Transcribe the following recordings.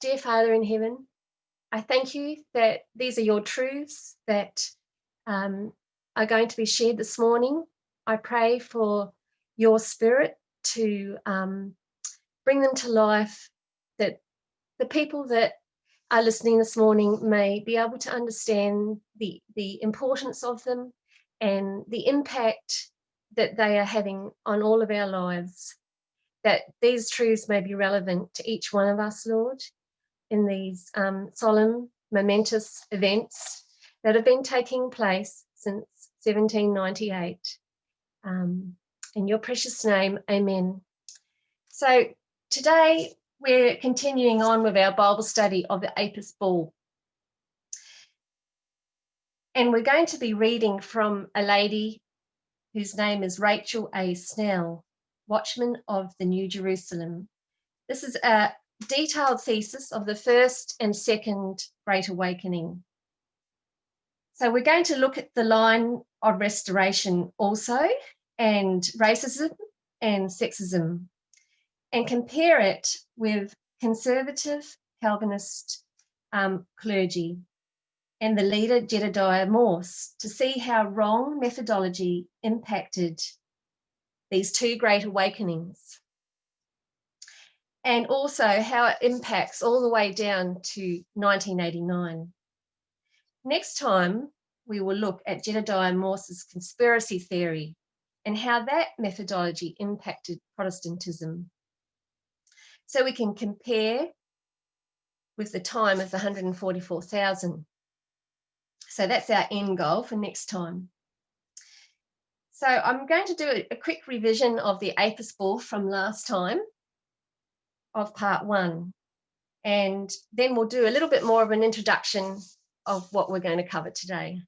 Dear Father in heaven, I thank you that these are your truths that are going to be shared this morning. I pray for your spirit to bring them to life, that the people that are listening this morning may be able to understand the importance of them and the impact that they are having on all of our lives, that these truths may be relevant to each one of us, Lord, in these solemn, momentous events that have been taking place since 1798. In your precious name, amen. So today we're continuing on with our Bible study of the Apis Bull. And we're going to be reading from a lady whose name is Rachel A. Snell, Watchman of the New Jerusalem. This is a detailed thesis of the first and second Great Awakening. So we're going to look at the line of restoration also, and racism and sexism, and compare it with conservative Calvinist clergy and the leader Jedediah Morse to see how wrong methodology impacted these two Great Awakenings, and also how it impacts all the way down to 1989. Next time, we will look at Jedediah Morse's conspiracy theory and how that methodology impacted Protestantism. So we can compare with the time of the 144,000. So that's our end goal for next time. So I'm going to do a quick revision of the Apis Bull from last time of part 1. And then we'll do a little bit more of an introduction of what we're going to cover today.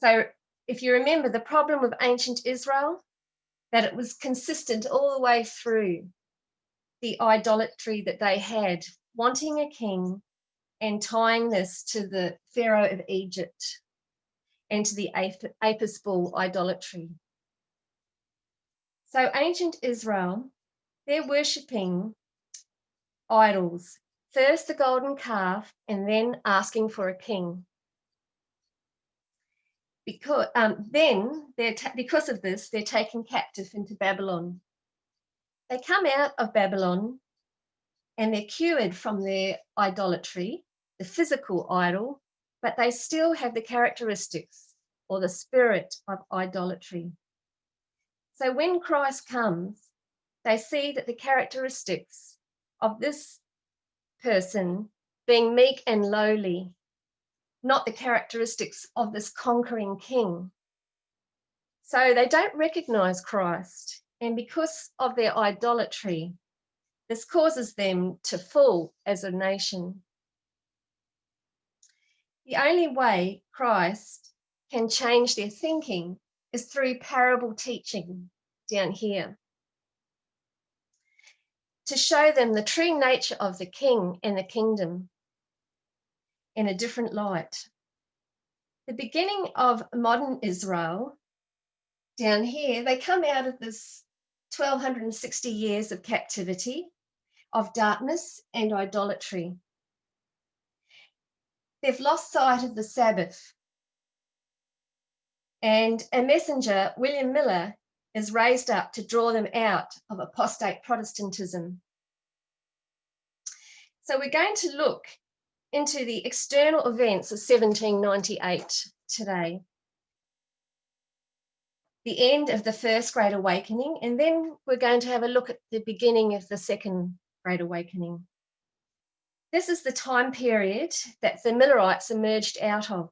So if you remember, the problem with ancient Israel, that it was consistent all the way through the idolatry that they had, wanting a king and tying this to the Pharaoh of Egypt and to the Apis Bull idolatry. So ancient Israel, they're worshipping idols, first the golden calf and then asking for a king. Because because of this, they're taken captive into Babylon. They come out of Babylon and they're cured from their idolatry, the physical idol, but they still have the characteristics or the spirit of idolatry. So when Christ comes, they see that the characteristics of this person being meek and lowly, not the characteristics of this conquering king. So they don't recognize Christ. And because of their idolatry, this causes them to fall as a nation. The only way Christ can change their thinking is through parable teaching down here, to show them the true nature of the king and the kingdom in a different light. The beginning of modern Israel, down here, they come out of this 1260 years of captivity, of darkness and idolatry. They've lost sight of the Sabbath. And a messenger, William Miller, is raised up to draw them out of apostate Protestantism. So we're going to look into the external events of 1798 today, the end of the first Great Awakening, and then we're going to have a look at the beginning of the second Great Awakening. This is the time period that the Millerites emerged out of.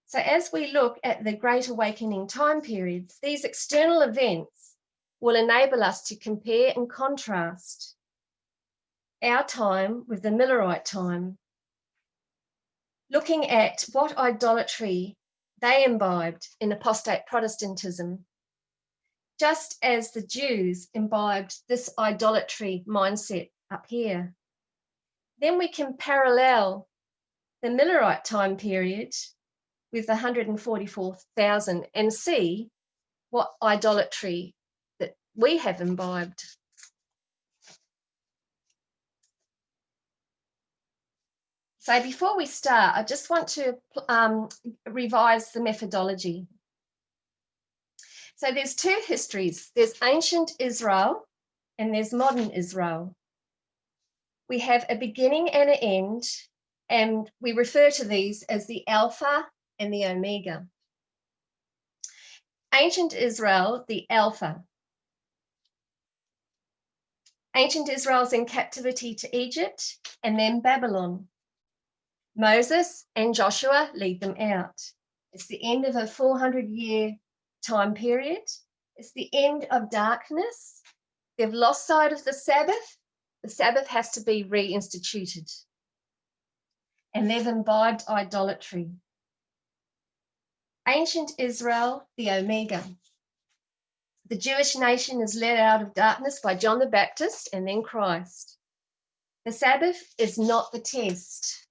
So as we look at the Great Awakening time periods, these external events will enable us to compare and contrast our time with the Millerite time, looking at what idolatry they imbibed in apostate Protestantism, just as the Jews imbibed this idolatry mindset up here. Then we can parallel the Millerite time period with the 144,000 and see what idolatry that we have imbibed. So before we start, I just want to revise the methodology. So there's two histories. There's ancient Israel and there's modern Israel. We have a beginning and an end, and we refer to these as the Alpha and the Omega. Ancient Israel, the Alpha. Ancient Israel's in captivity to Egypt and then Babylon. Moses and Joshua lead them out. It's the end of a 400-year time period. It's the end of darkness. They've lost sight of the Sabbath. The Sabbath has to be reinstituted. And they've imbibed idolatry. Ancient Israel, the Omega. The Jewish nation is led out of darkness by John the Baptist and then Christ. The Sabbath is not the test,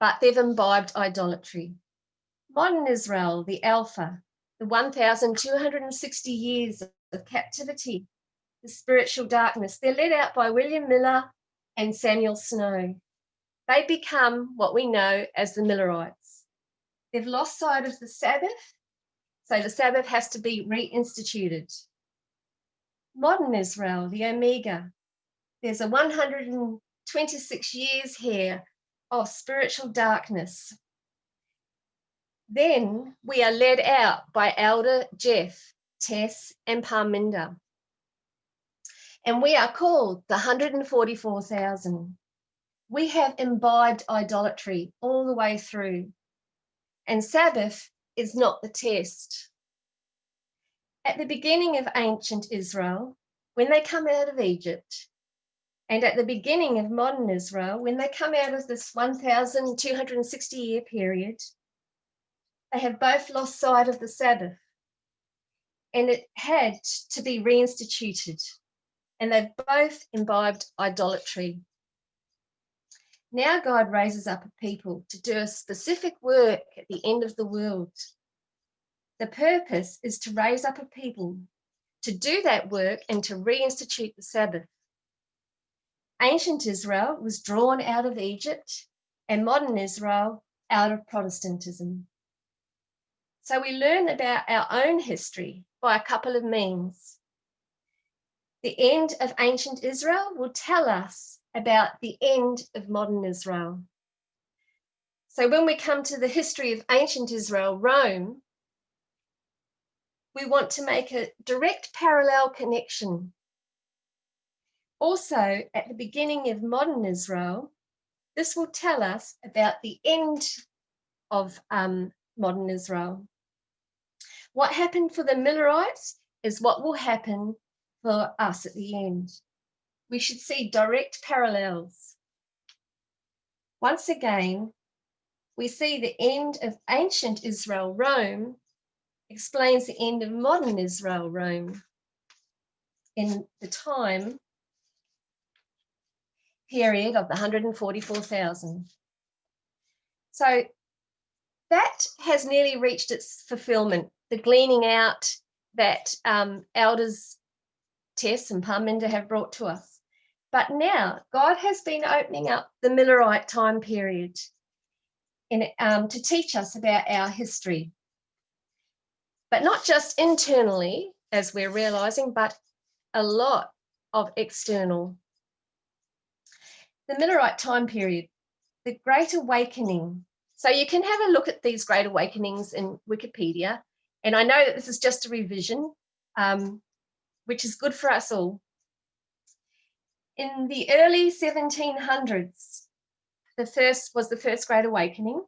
but they've imbibed idolatry. Modern Israel, the Alpha, the 1,260 years of captivity, the spiritual darkness. They're led out by William Miller and Samuel Snow. They become what we know as the Millerites. They've lost sight of the Sabbath, so the Sabbath has to be reinstituted. Modern Israel, the Omega. There's a 126 years here of spiritual darkness. Then we are led out by Elder Jeff, Tess, and Parminder. And we are called the 144,000. We have imbibed idolatry all the way through. And Sabbath is not the test. At the beginning of ancient Israel, when they come out of Egypt, and at the beginning of modern Israel, when they come out of this 1,260-year period, they have both lost sight of the Sabbath, and it had to be reinstituted, and they've both imbibed idolatry. Now God raises up a people to do a specific work at the end of the world. The purpose is to raise up a people to do that work and to reinstitute the Sabbath. Ancient Israel was drawn out of Egypt and modern Israel out of Protestantism. So we learn about our own history by a couple of means. The end of ancient Israel will tell us about the end of modern Israel. So when we come to the history of ancient Israel, Rome, we want to make a direct parallel connection. Also, at the beginning of modern Israel, this will tell us about the end of modern Israel. What happened for the Millerites is what will happen for us at the end. We should see direct parallels. Once again, we see the end of ancient Israel, Rome, explains the end of modern Israel, Rome, in the time period of the 144,000. So that has nearly reached its fulfillment, the gleaning out that elders Tess and Parminder have brought to us. But now God has been opening up the Millerite time period to teach us about our history. But not just internally, as we're realizing, but a lot of external. The Millerite time period, the Great Awakening. So you can have a look at these Great Awakenings in Wikipedia. And I know that this is just a revision, which is good for us all. In the early 1700s, the first Great Awakening,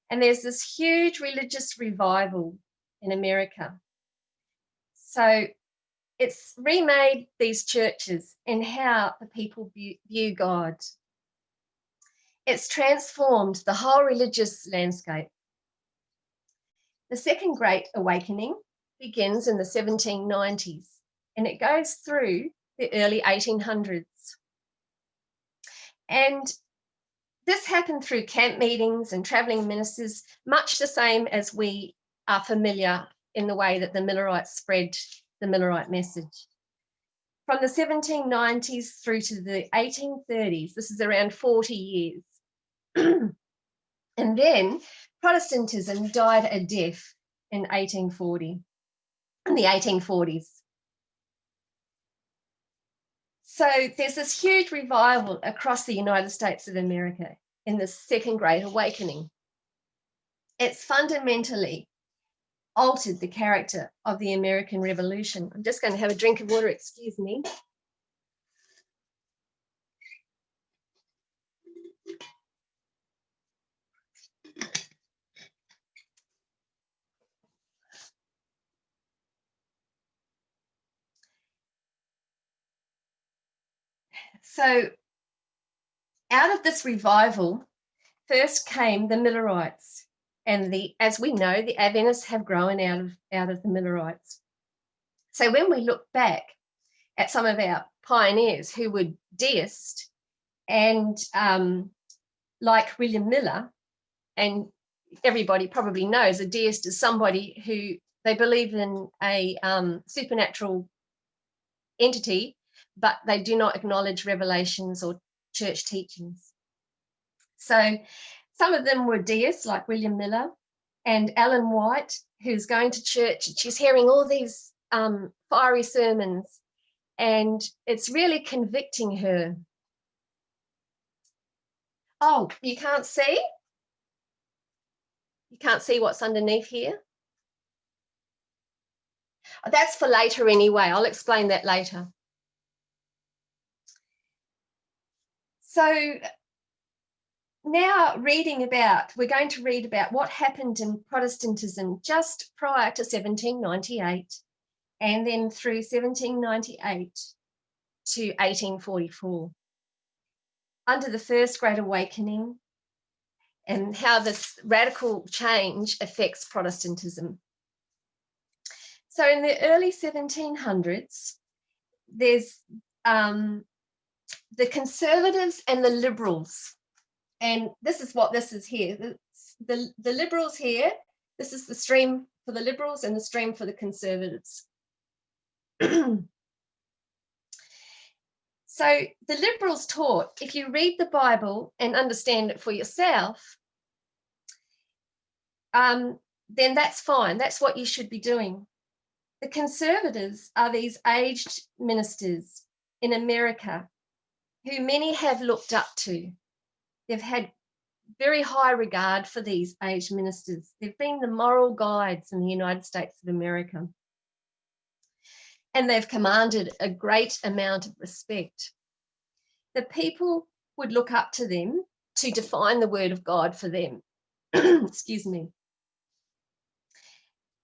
and there's this huge religious revival in America. So it's remade these churches and how the people view God. It's transformed the whole religious landscape. The Second Great Awakening begins in the 1790s and it goes through the early 1800s. And this happened through camp meetings and travelling ministers, much the same as we are familiar in the way that the Millerites spread the Millerite message. from the 1790s through to the 1830s. This is around 40 years. And then Protestantism died a death in 1840, in the 1840s. So there's this huge revival across the United States of America in the Second Great Awakening. It's fundamentally altered the character of the American Revolution. I'm just going to have a drink of water, excuse me. So out of this revival, first came the Millerites. And as we know, the Adventists have grown out of the Millerites. So when we look back at some of our pioneers who were deists, and like William Miller, and everybody probably knows a deist is somebody who they believe in a supernatural entity, but they do not acknowledge revelations or church teachings. So some of them were deists like William Miller, and Ellen White, who's going to church, and she's hearing all these fiery sermons, and it's really convicting her. Oh, you can't see? You can't see what's underneath here? That's for later anyway. I'll explain that later. So now we're going to read about what happened in Protestantism just prior to 1798, and then through 1798 to 1844, under the First Great Awakening, and how this radical change affects Protestantism. So in the early 1700s, there's the conservatives and the liberals. And this is what this is here. The liberals here, this is the stream for the liberals and the stream for the conservatives. So the liberals taught, if you read the Bible and understand it for yourself, then that's fine. That's what you should be doing. The conservatives are these aged ministers in America who many have looked up to. They've had very high regard for these aged ministers. They've been the moral guides in the United States of America. And they've commanded a great amount of respect. The people would look up to them to define the word of God for them. Excuse me.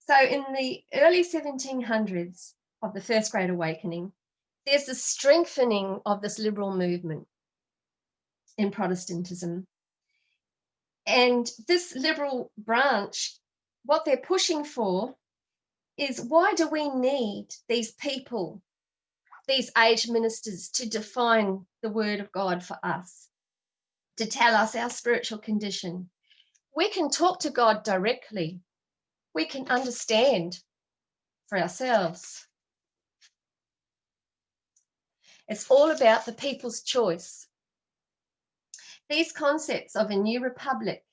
So in the early 1700s of the First Great Awakening, there's the strengthening of this liberal movement in Protestantism. And this liberal branch, what they're pushing for is, why do we need these people, these aged ministers, to define the word of God for us, to tell us our spiritual condition? We can talk to God directly. We can understand for ourselves. It's all about the people's choice. These concepts of a new republic,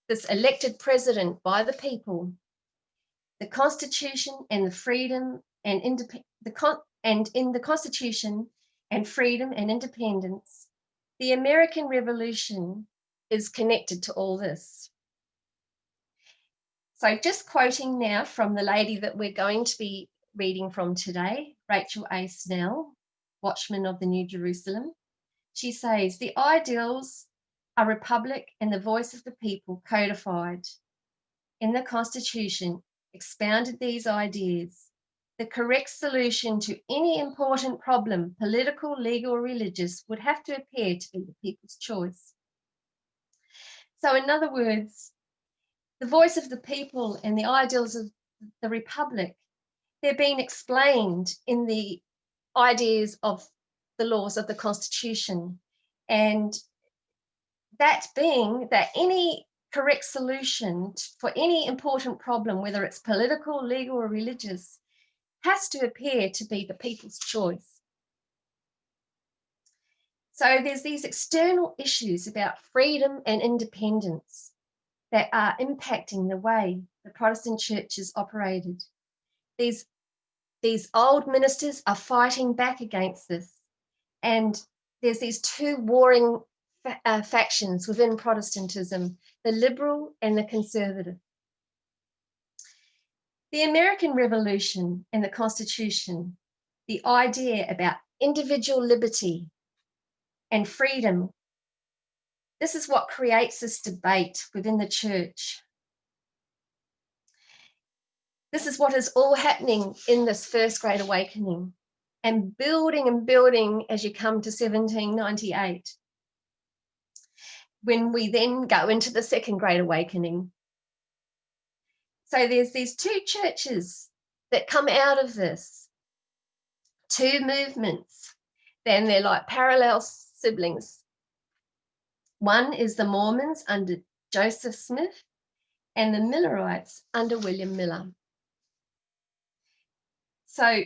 this elected president by the people, the Constitution and the freedom and in the Constitution and freedom and independence, the American Revolution is connected to all this. So just quoting now from the lady that we're going to be reading from today, Rachel A. Snell, Watchman of the New Jerusalem. She says, the ideals are republic and the voice of the people codified in the Constitution expounded these ideas. The correct solution to any important problem, political, legal, or religious, would have to appear to be the people's choice. So in other words, the voice of the people and the ideals of the republic, they're being explained in the ideas of the laws of the Constitution. And that being that any correct solution for any important problem, whether it's political, legal, or religious, has to appear to be the people's choice. So there's these external issues about freedom and independence that are impacting the way the Protestant churches operated. These old ministers are fighting back against this. And there's these two warring factions within Protestantism, the liberal and the conservative. The American Revolution and the Constitution, the idea about individual liberty and freedom, this is what creates this debate within the church. This is what is all happening in this First Great Awakening and building as you come to 1798, when we then go into the Second Great Awakening. So there's these two churches that come out of this, two movements, then they're like parallel siblings. One is the Mormons under Joseph Smith and the Millerites under William Miller. So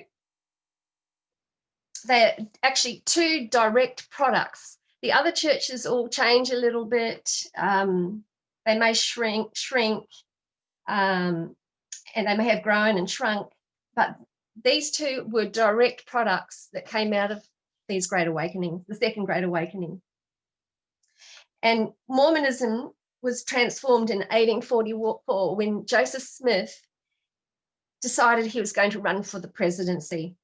they're actually two direct products. The other churches all change a little bit. They may shrink, and they may have grown and shrunk, but these two were direct products that came out of these Great Awakenings, the Second Great Awakening. And Mormonism was transformed in 1844 when Joseph Smith decided he was going to run for the presidency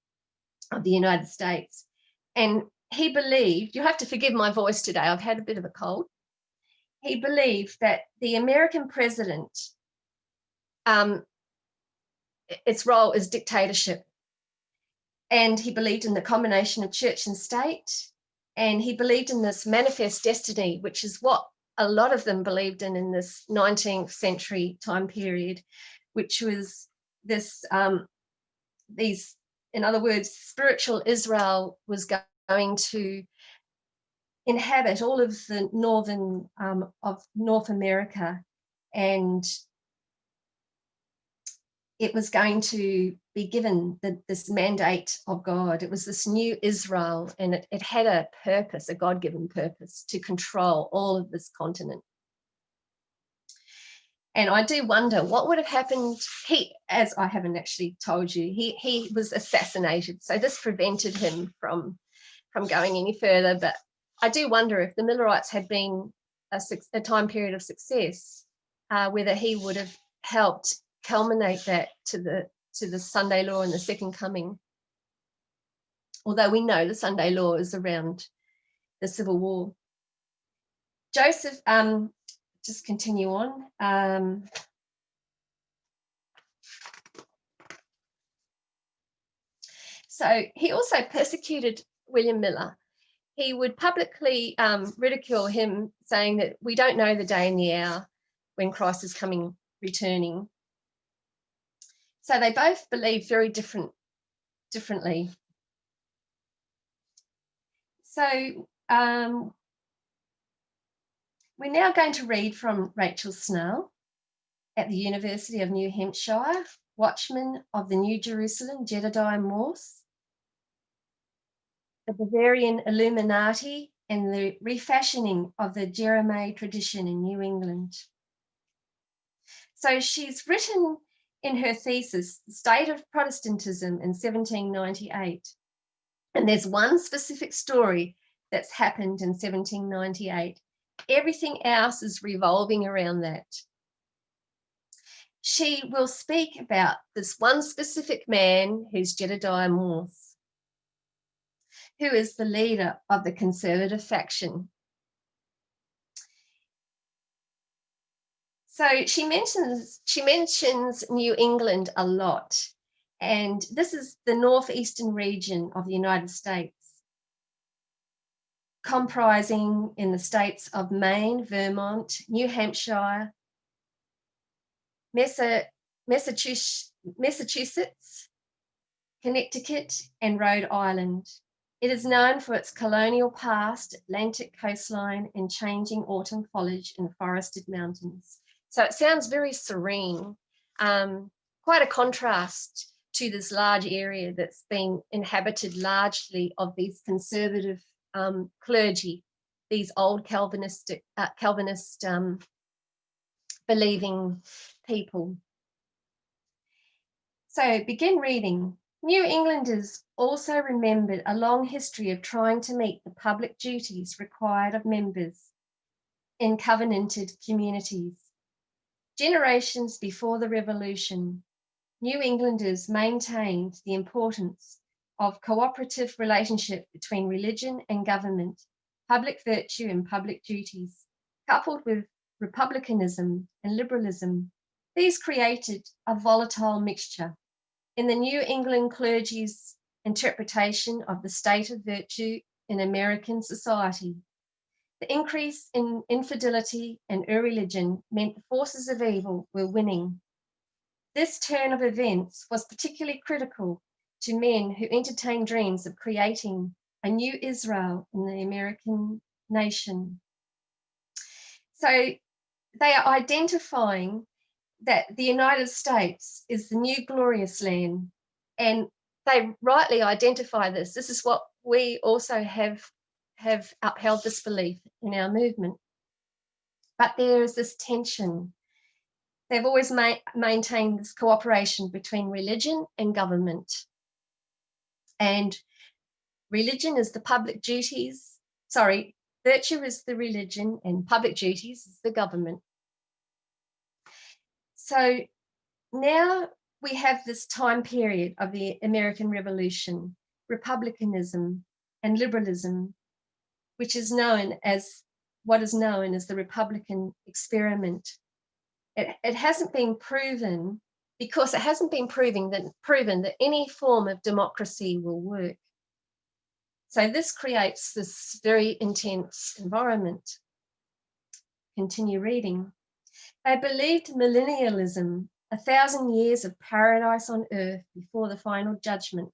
of the United States. And he believed, you have to forgive my voice today, I've had a bit of a cold. He believed that the American president, its role is dictatorship. And he believed in the combination of church and state. And he believed in this manifest destiny, which is what a lot of them believed in this 19th century time period, which was this, in other words, spiritual Israel was going to inhabit all of the northern of North America, and it was going to be given this mandate of God. It was this new Israel, and it had a purpose, a God-given purpose, to control all of this continent. And I do wonder what would have happened. As I haven't actually told you, he was assassinated, so this prevented him from going any further. But I do wonder if the Millerites had been a time period of success, whether he would have helped culminate that to the Sunday Law and the Second Coming. Although we know the Sunday Law is around the Civil War. Joseph, just continue on. So he also persecuted William Miller. He would publicly ridicule him, saying that we don't know the day and the hour when Christ is returning. So they both believed very differently. So we're now going to read from Rachel Snell at the University of New Hampshire, Watchman of the New Jerusalem, Jedediah Morse, the Bavarian Illuminati, and the refashioning of the Jeremiah tradition in New England. So she's written in her thesis, The State of Protestantism in 1798. And there's one specific story that's happened in 1798. Everything else is revolving around that. She will speak about this one specific man who's Jedediah Morse, who is the leader of the conservative faction. So she mentions New England a lot, and this is the northeastern region of the United States, comprising in the states of Maine, Vermont, New Hampshire, Massachusetts, Connecticut, and Rhode Island. It is known for its colonial past, Atlantic coastline, and changing autumn foliage and forested mountains. So it sounds very serene, quite a contrast to this large area that's been inhabited largely of these conservative clergy, these old Calvinist believing people. So begin reading. New Englanders also remembered a long history of trying to meet the public duties required of members in covenanted communities. Generations before the Revolution, New Englanders maintained the importance of cooperative relationship between religion and government, public virtue and public duties, coupled with republicanism and liberalism. These created a volatile mixture. In the New England clergy's interpretation of the state of virtue in American society, the increase in infidelity and irreligion meant the forces of evil were winning. This turn of events was particularly critical to men who entertained dreams of creating a new Israel in the American nation. So they are identifying that the United States is the new glorious land, and they rightly identify this. This is what we also have upheld this belief in our movement. But there is this tension. They've always maintained this cooperation between religion and government. And religion is the public duties, virtue is the religion and public duties is the government. So now we have this time period of the American Revolution, republicanism and liberalism, which is known as what is known as the Republican experiment. It hasn't been proven, because it hasn't been proven that any form of democracy will work. So this creates this very intense environment. Continue reading. They believed millennialism, 1,000 years of paradise on earth before the final judgment.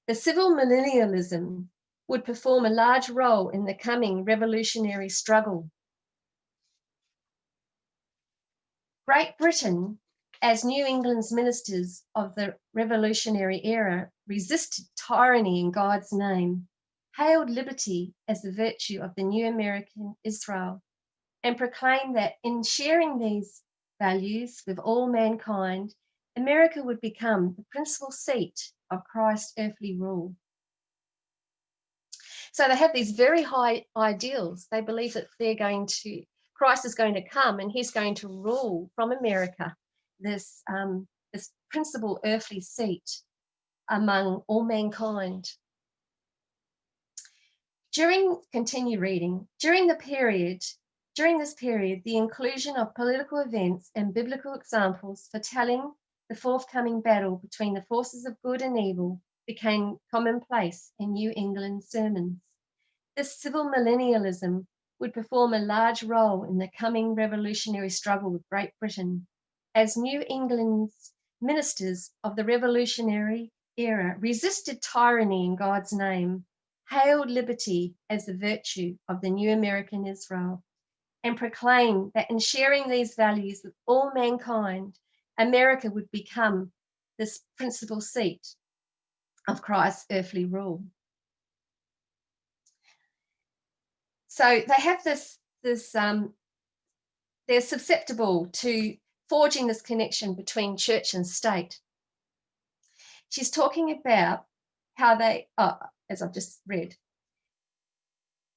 The civil millennialism would perform a large role in the coming revolutionary struggle. Great Britain, as New England's ministers of the revolutionary era, resisted tyranny in God's name, hailed liberty as the virtue of the new American Israel, and proclaimed that in sharing these values with all mankind, America would become the principal seat of Christ's earthly rule. So they have these very high ideals. They believe that Christ is going to come and he's going to rule from America, this principal earthly seat among all mankind. Continue reading. During this period, the inclusion of political events and biblical examples foretelling the forthcoming battle between the forces of good and evil became commonplace in New England sermons. This civil millennialism would perform a large role in the coming revolutionary struggle with Great Britain, as New England's ministers of the revolutionary era resisted tyranny in God's name, hailed liberty as the virtue of the new American Israel, and proclaimed that in sharing these values with all mankind, America would become this principal seat of Christ's earthly rule. So they have they're susceptible to forging this connection between church and state. She's talking about how as I've just read.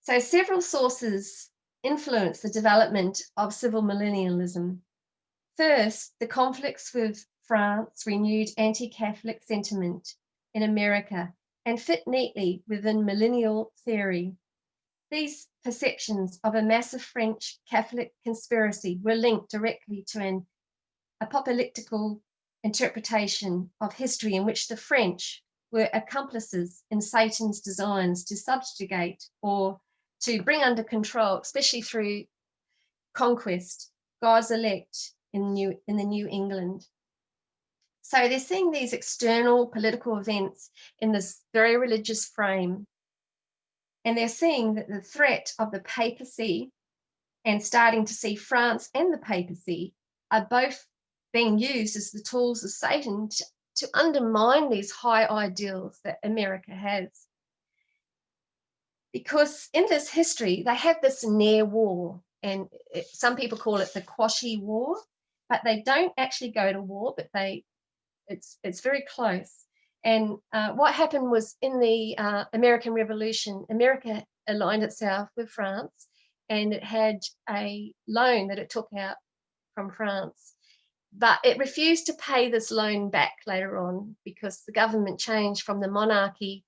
So several sources influence the development of civil millennialism. First, the conflicts with France renewed anti-Catholic sentiment in America and fit neatly within millennial theory. These perceptions of a massive French Catholic conspiracy were linked directly to an apocalyptical interpretation of history in which the French were accomplices in Satan's designs to subjugate or to bring under control, especially through conquest, God's elect in the New England. So they're seeing these external political events in this very religious frame, and they're seeing that the threat of the papacy and starting to see France and the papacy are both being used as the tools of Satan to undermine these high ideals that America has. Because in this history, they have this near war, and some people call it the Quashy War, but they don't actually go to war, but it's very close. And what happened was in the American Revolution, America aligned itself with France, and it had a loan that it took out from France. But it refused to pay this loan back later on because the government changed from the monarchy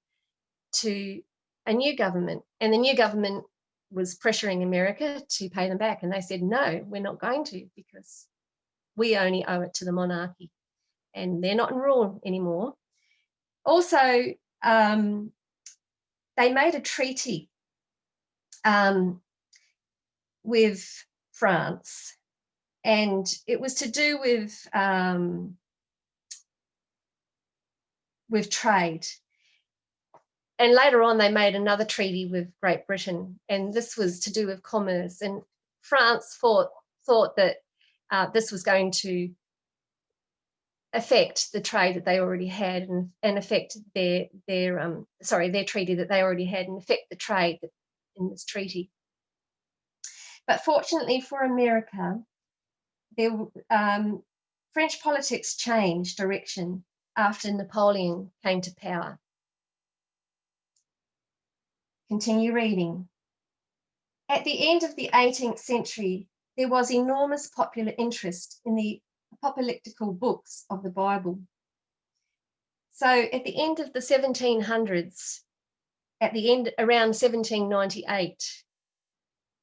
to a new government. And the new government was pressuring America to pay them back. And they said, no, we're not going to, because we only owe it to the monarchy. And they're not in rule anymore. Also, they made a treaty with France, and it was to do with trade. And later on, they made another treaty with Great Britain, and this was to do with commerce. And France thought that this was going to affect the trade that they already had, and affect their treaty that they already had, and affect the trade in this treaty. But fortunately for America, French politics changed direction after Napoleon came to power. Continue reading. At the end of the 18th century, there was enormous popular interest in the apocalyptical books of the Bible. So at the end of the 1700s, around 1798,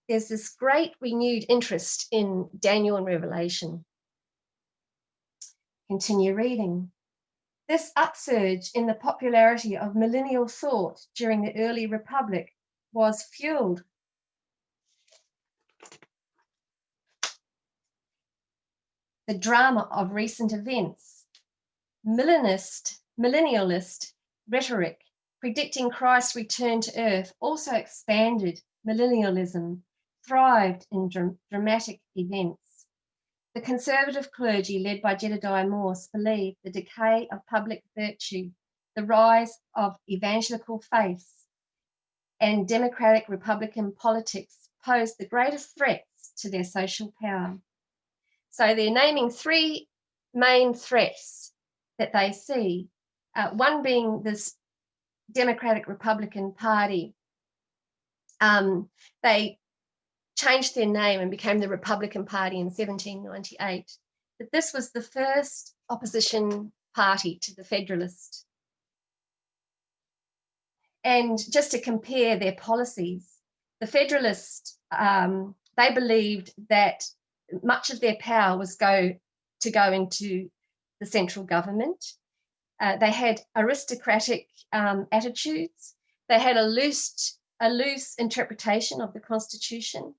there's this great renewed interest in Daniel and Revelation. Continue reading. This upsurge in the popularity of millennial thought during the early Republic was fueled the drama of recent events. Millennialist rhetoric predicting Christ's return to earth also expanded. Millennialism thrived in dramatic events. The conservative clergy, led by Jedediah Morse, believed the decay of public virtue, the rise of evangelical faiths, and democratic Republican politics posed the greatest threats to their social power. So they're naming three main threats that they see, one being this Democratic Republican Party. They changed their name and became the Republican Party in 1798. But this was the first opposition party to the Federalist. And just to compare their policies, the Federalists, they believed that much of their power was to go into the central government. They had aristocratic attitudes. They had a loose interpretation of the Constitution,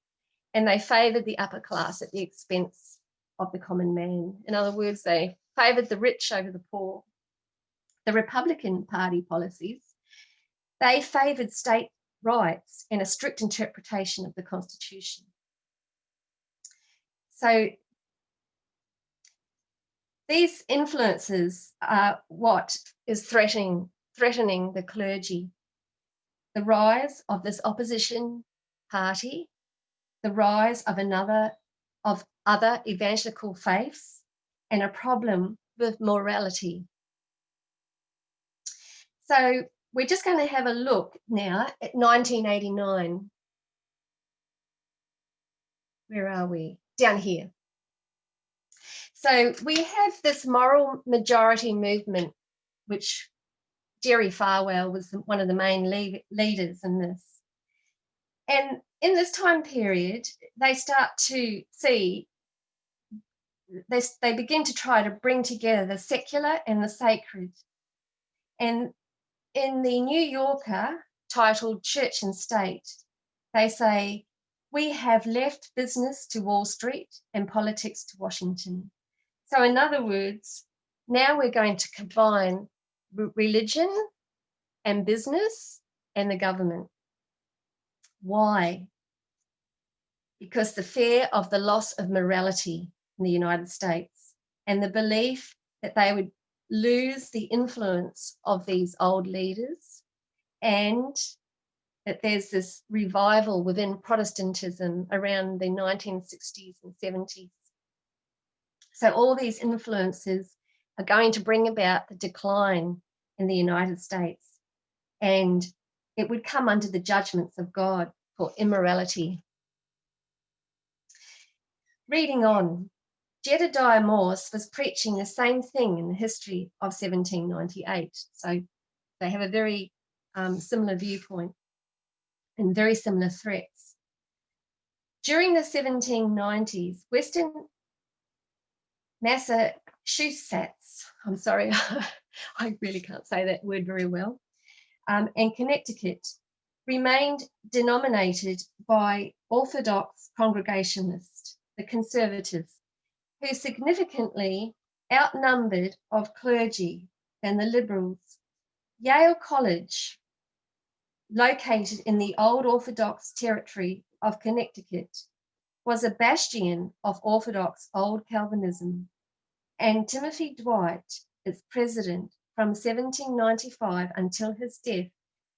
and they favoured the upper class at the expense of the common man. In other words, they favoured the rich over the poor. The Republican Party policies, they favoured state rights and a strict interpretation of the Constitution. So these influences are what is threatening the clergy. The rise of this opposition party, the rise of other evangelical faiths, and a problem with morality. So we're just going to have a look now at 1989. Where are we? Down here. So we have this moral majority movement, which Jerry Falwell was one of the main leaders in this. And in this time period, they start to see, they begin to try to bring together the secular and the sacred. And in the New Yorker, titled Church and State, they say, we have left business to Wall Street and politics to Washington. So in other words, now we're going to combine religion and business and the government. Why? Because the fear of the loss of morality in the United States. and the belief that they would lose the influence of these old leaders, and that there's this revival within Protestantism around the 1960s and 70s. So all these influences are going to bring about the decline in the United States, and it would come under the judgments of God for immorality. Reading on, Jedediah Morse was preaching the same thing in the history of 1798. So they have a very similar viewpoint and very similar threats. During the 1790s, Western Massachusetts, I'm sorry, I really can't say that word very well, and Connecticut remained denominated by Orthodox Congregationalists, the conservatives, who significantly outnumbered of clergy than the liberals. Yale College, located in the old Orthodox territory of Connecticut, was a bastion of Orthodox Old Calvinism, and Timothy Dwight, its president from 1795 until his death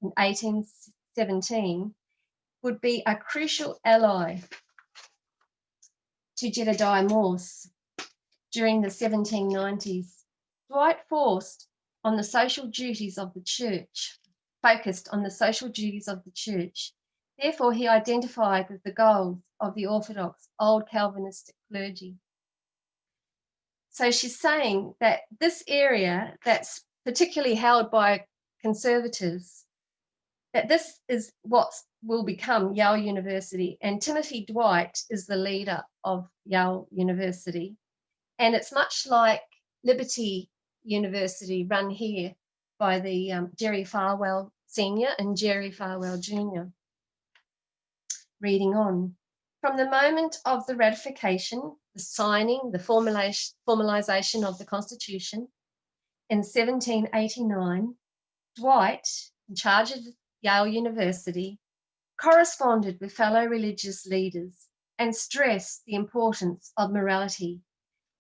in 1817, would be a crucial ally to Jedediah Morse during the 1790s. Dwight focused on the social duties of the church. Therefore, he identified with the goals of the Orthodox Old Calvinistic clergy. So she's saying that this area that's particularly held by conservatives, that this is what will become Yale University, and Timothy Dwight is the leader of Yale University. And it's much like Liberty University, run here by the Jerry Falwell Sr. and Jerry Falwell Jr. Reading on. From the moment of the ratification, the signing, the formalization of the Constitution in 1789, Dwight, in charge of Yale University, corresponded with fellow religious leaders and stressed the importance of morality.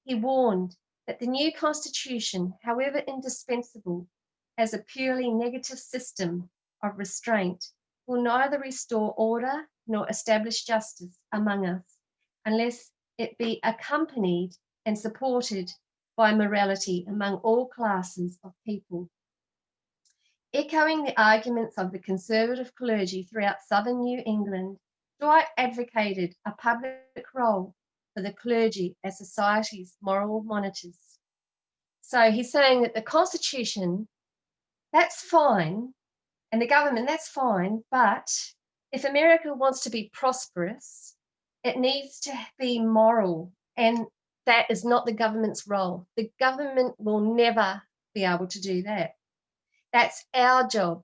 He warned that the new Constitution, however indispensable as a purely negative system of restraint, will neither restore order nor establish justice among us unless it be accompanied and supported by morality among all classes of people. Echoing the arguments of the conservative clergy throughout southern New England, Dwight advocated a public role for the clergy as society's moral monitors. So he's saying that the Constitution, that's fine, and the government, that's fine, but if America wants to be prosperous, it needs to be moral, and that is not the government's role. The government will never be able to do that. That's our job.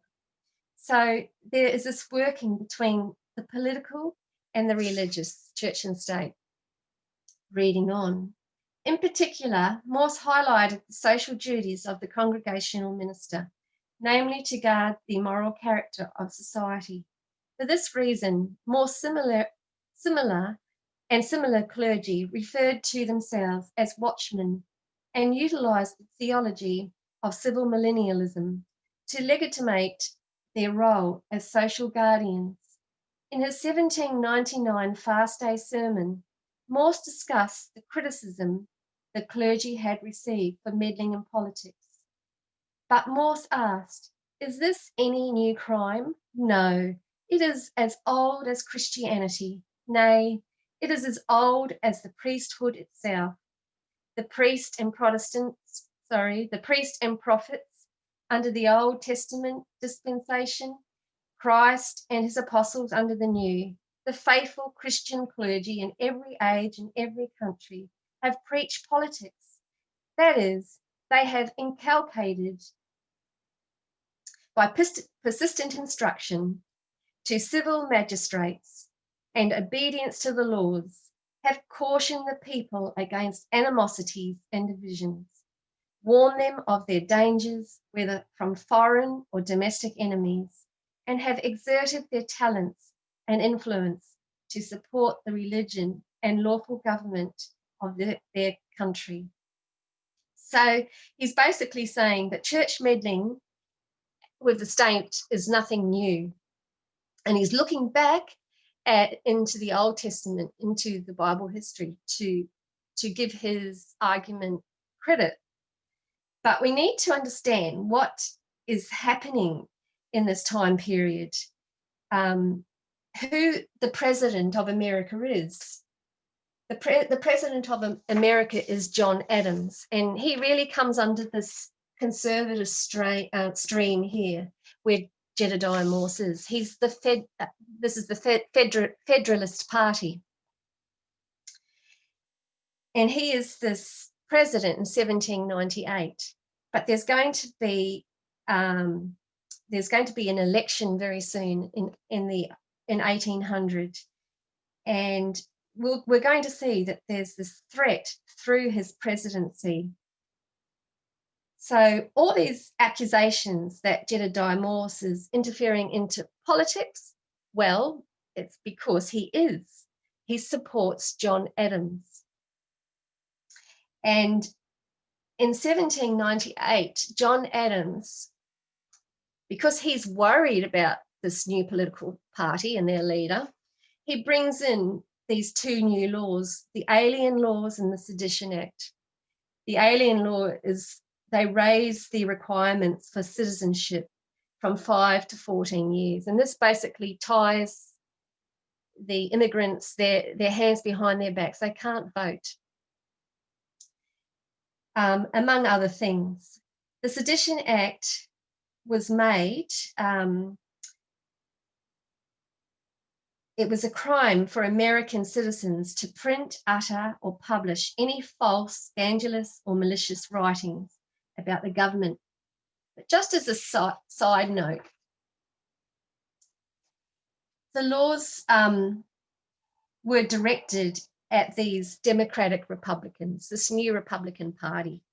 So there is this working between the political and the religious, church and state. Reading on. In particular, Morse highlighted the social duties of the congregational minister, namely to guard the moral character of society. For this reason, more similar clergy referred to themselves as watchmen and utilized the theology of civil millennialism to legitimate their role as social guardians. In his 1799 Fast Day sermon, Morse discussed the criticism the clergy had received for meddling in politics. But Morse asked, "Is this any new crime? No, it is as old as Christianity. Nay, it is as old as the priesthood itself. The priest and prophets under the Old Testament dispensation, Christ and his apostles under the New, the faithful Christian clergy in every age and every country have preached politics. That is, they have inculcated by persistent instruction to civil magistrates and obedience to the laws, have cautioned the people against animosities and divisions, warned them of their dangers, whether from foreign or domestic enemies, and have exerted their talents and influence to support the religion and lawful government of their country." So he's basically saying that church meddling with the state is nothing new. And he's looking back into the Old Testament, into the Bible history, to give his argument credit. But we need to understand what is happening in this time period, who the President of America is. The President of America is John Adams, and he really comes under this conservative stream here, where Jedediah Morse is. He's this is the Federalist Party, and he is this president in 1798. But there's going to be an election very soon in 1800, and we're going to see that there's this threat through his presidency. So all these accusations that Jedediah Morse is interfering into politics, well, it's because he is. He supports John Adams. And in 1798, John Adams, because he's worried about this new political party and their leader, he brings in these two new laws, the Alien Laws and the Sedition Act. The Alien Law is, they raise the requirements for citizenship from 5 to 14 years. And this basically ties the immigrants, their hands behind their backs. They can't vote, among other things. The Sedition Act was made, it was a crime for American citizens to print, utter, or publish any false, scandalous, or malicious writings about the government. But just as a side note, the laws were directed at these Democratic Republicans, this new Republican Party.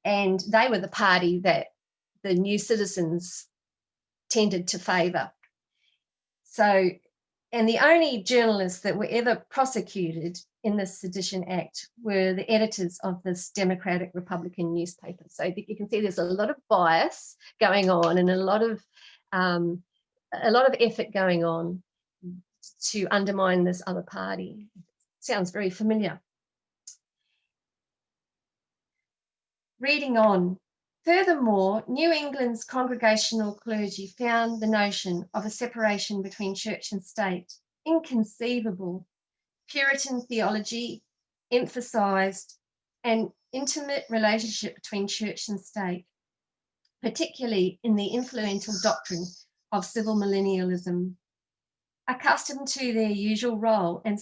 And they were the party that the new citizens tended to favour. So, and the only journalists that were ever prosecuted in the Sedition Act were the editors of this Democratic Republican newspaper. So you can see there's a lot of bias going on and a lot of effort going on to undermine this other party. Sounds very familiar. Reading on. Furthermore, New England's congregational clergy found the notion of a separation between church and state inconceivable. Puritan theology emphasised an intimate relationship between church and state, particularly in the influential doctrine of civil millennialism. Accustomed to their usual role and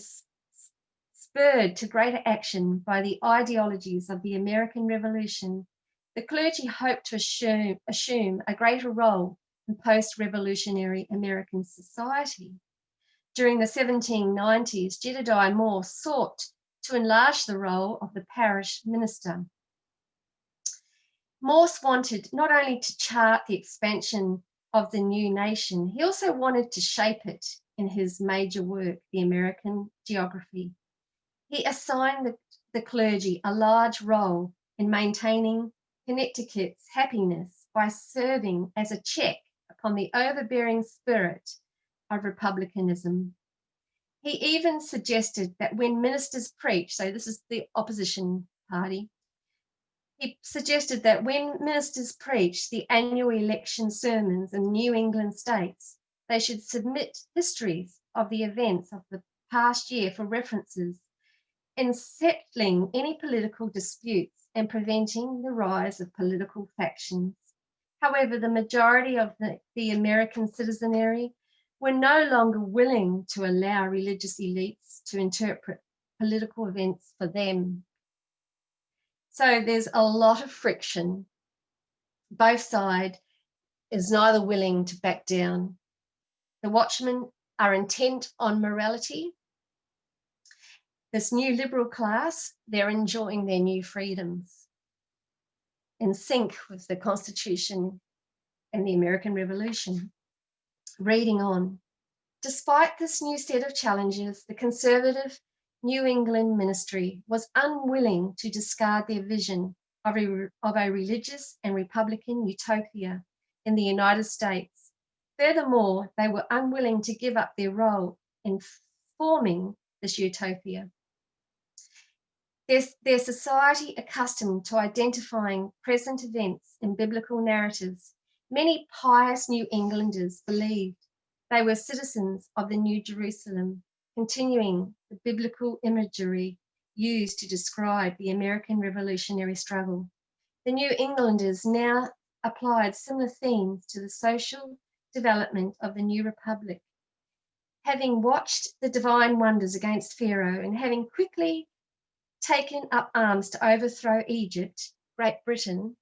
spurred to greater action by the ideologies of the American Revolution, the clergy hoped to assume a greater role in post-revolutionary American society. During the 1790s, Jedediah Morse sought to enlarge the role of the parish minister. Morse wanted not only to chart the expansion of the new nation, he also wanted to shape it in his major work, The American Geography. He assigned the clergy a large role in maintaining Connecticut's happiness by serving as a check upon the overbearing spirit of republicanism. He even suggested that when ministers preach, so this is the opposition party, he suggested that when ministers preach the annual election sermons in New England states, they should submit histories of the events of the past year for references in settling any political disputes and preventing the rise of political factions. However, the majority of the American citizenry were no longer willing to allow religious elites to interpret political events for them. So there's a lot of friction. Both sides is neither willing to back down. The watchmen are intent on morality. This new liberal class, they're enjoying their new freedoms in sync with the Constitution and the American Revolution. Reading on. Despite this new set of challenges, the conservative New England ministry was unwilling to discard their vision of a religious and republican utopia in the United States. Furthermore, they were unwilling to give up their role in forming this utopia. Their society, accustomed to identifying present events in biblical narratives, many pious New Englanders believed they were citizens of the New Jerusalem, continuing the biblical imagery used to describe the American Revolutionary struggle. The New Englanders now applied similar themes to the social development of the new republic. Having watched the divine wonders against Pharaoh and having quickly taken up arms to overthrow Egypt, Great Britain,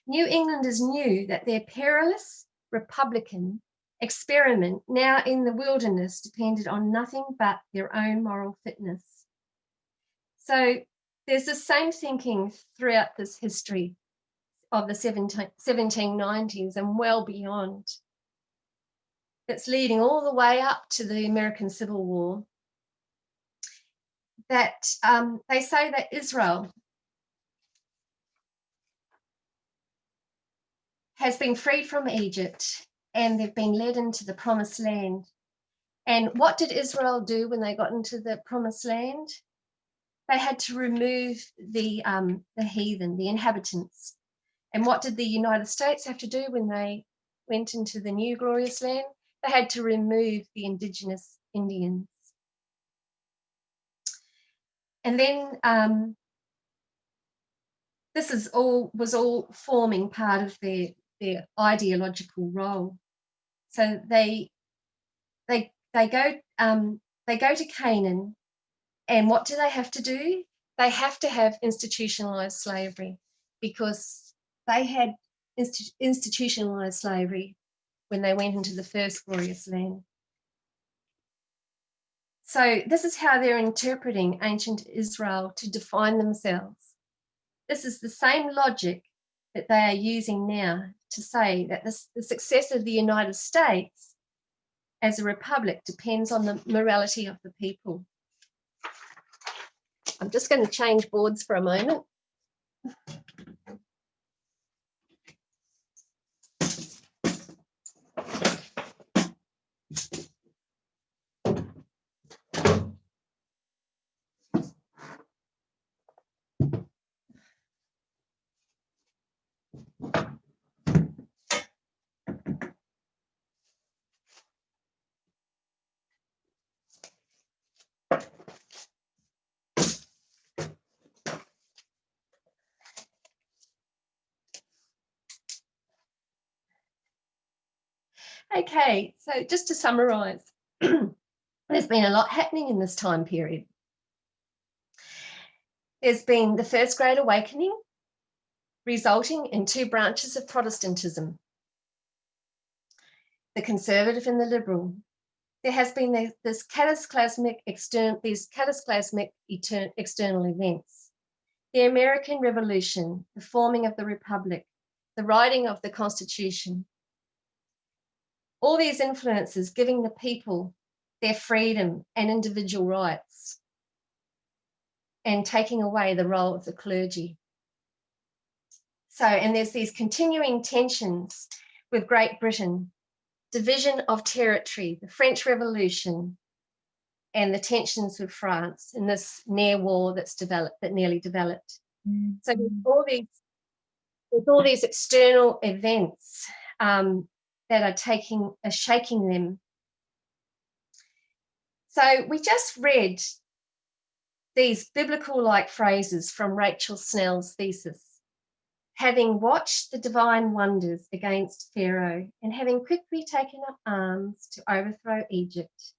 New Englanders knew that their perilous republican experiment now in the wilderness depended on nothing but their own moral fitness. So there's the same thinking throughout this history of the 1790s and well beyond. That's leading all the way up to the American Civil War. That they say that Israel has been freed from Egypt and they've been led into the promised land. And what did Israel do when they got into the promised land? They had to remove the heathen, the inhabitants. And what did the United States have to do when they went into the new glorious land? They had to remove the indigenous Indians. And then this was all forming part of their ideological role. So they go to Canaan, and what do they have to do? They have to have institutionalized slavery, because they had institutionalized slavery when they went into the first glorious land. So this is how they're interpreting ancient Israel to define themselves. This is the same logic that they are using now to say that the success of the United States as a republic depends on the morality of the people. I'm just going to change boards for a moment. Okay, so just to summarise, there's been a lot happening in this time period. There's been the First Great Awakening, resulting in two branches of Protestantism, the conservative and the liberal. There has been these cataclysmic external events. The American Revolution, the forming of the Republic, the writing of the Constitution. All these influences giving the people their freedom and individual rights, and taking away the role of the clergy. So, and there's these continuing tensions with Great Britain, division of territory, the French Revolution, and the tensions with France in this near war that nearly developed. Mm-hmm. So there's all these external events that are shaking them. So we just read these biblical-like phrases from Rachel Snell's thesis. Having watched the divine wonders against Pharaoh and having quickly taken up arms to overthrow Egypt,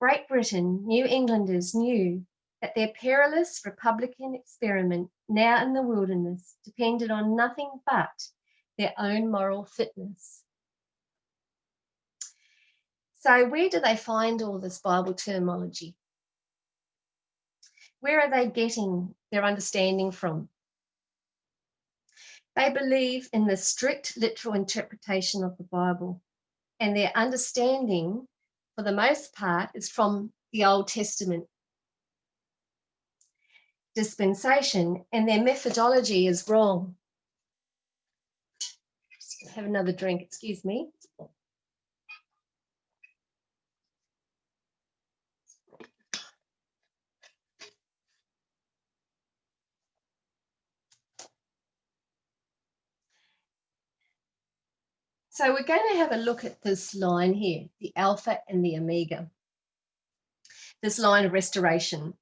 Great Britain, New Englanders knew that their perilous republican experiment now in the wilderness depended on nothing but their own moral fitness. So where do they find all this Bible terminology? Where are they getting their understanding from? They believe in the strict literal interpretation of the Bible, and their understanding, for the most part, is from the Old Testament. dispensation, and their methodology is wrong. Just have another drink, excuse me. So we're going to have a look at this line here, the Alpha and the Omega, this line of restoration.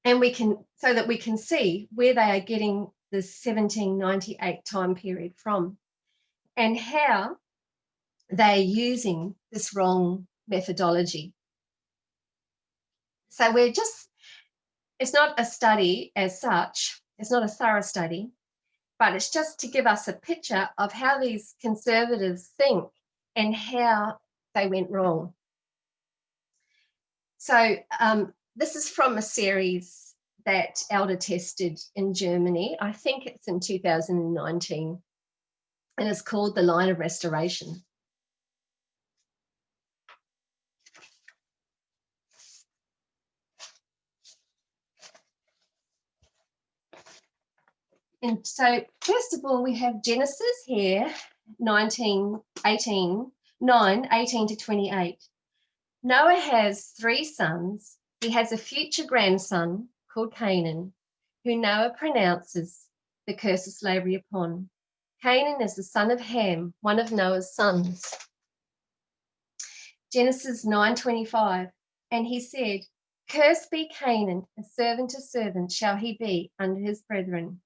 And so that we can see where they are getting the 1798 time period from and how they're using this wrong methodology. So it's not a study as such, it's not a thorough study, but it's just to give us a picture of how these conservatives think and how they went wrong. So this is from a series that Elder tested in Germany. I think it's in 2019, and it's called The Line of Restoration. And so, first of all, we have Genesis here, 18 to 28. Noah has 3 sons. He has a future grandson called Canaan, who Noah pronounces the curse of slavery upon. Canaan is the son of Ham, one of Noah's sons. Genesis 9:25, and he said, "Cursed be Canaan, a servant to servant shall he be under his brethren."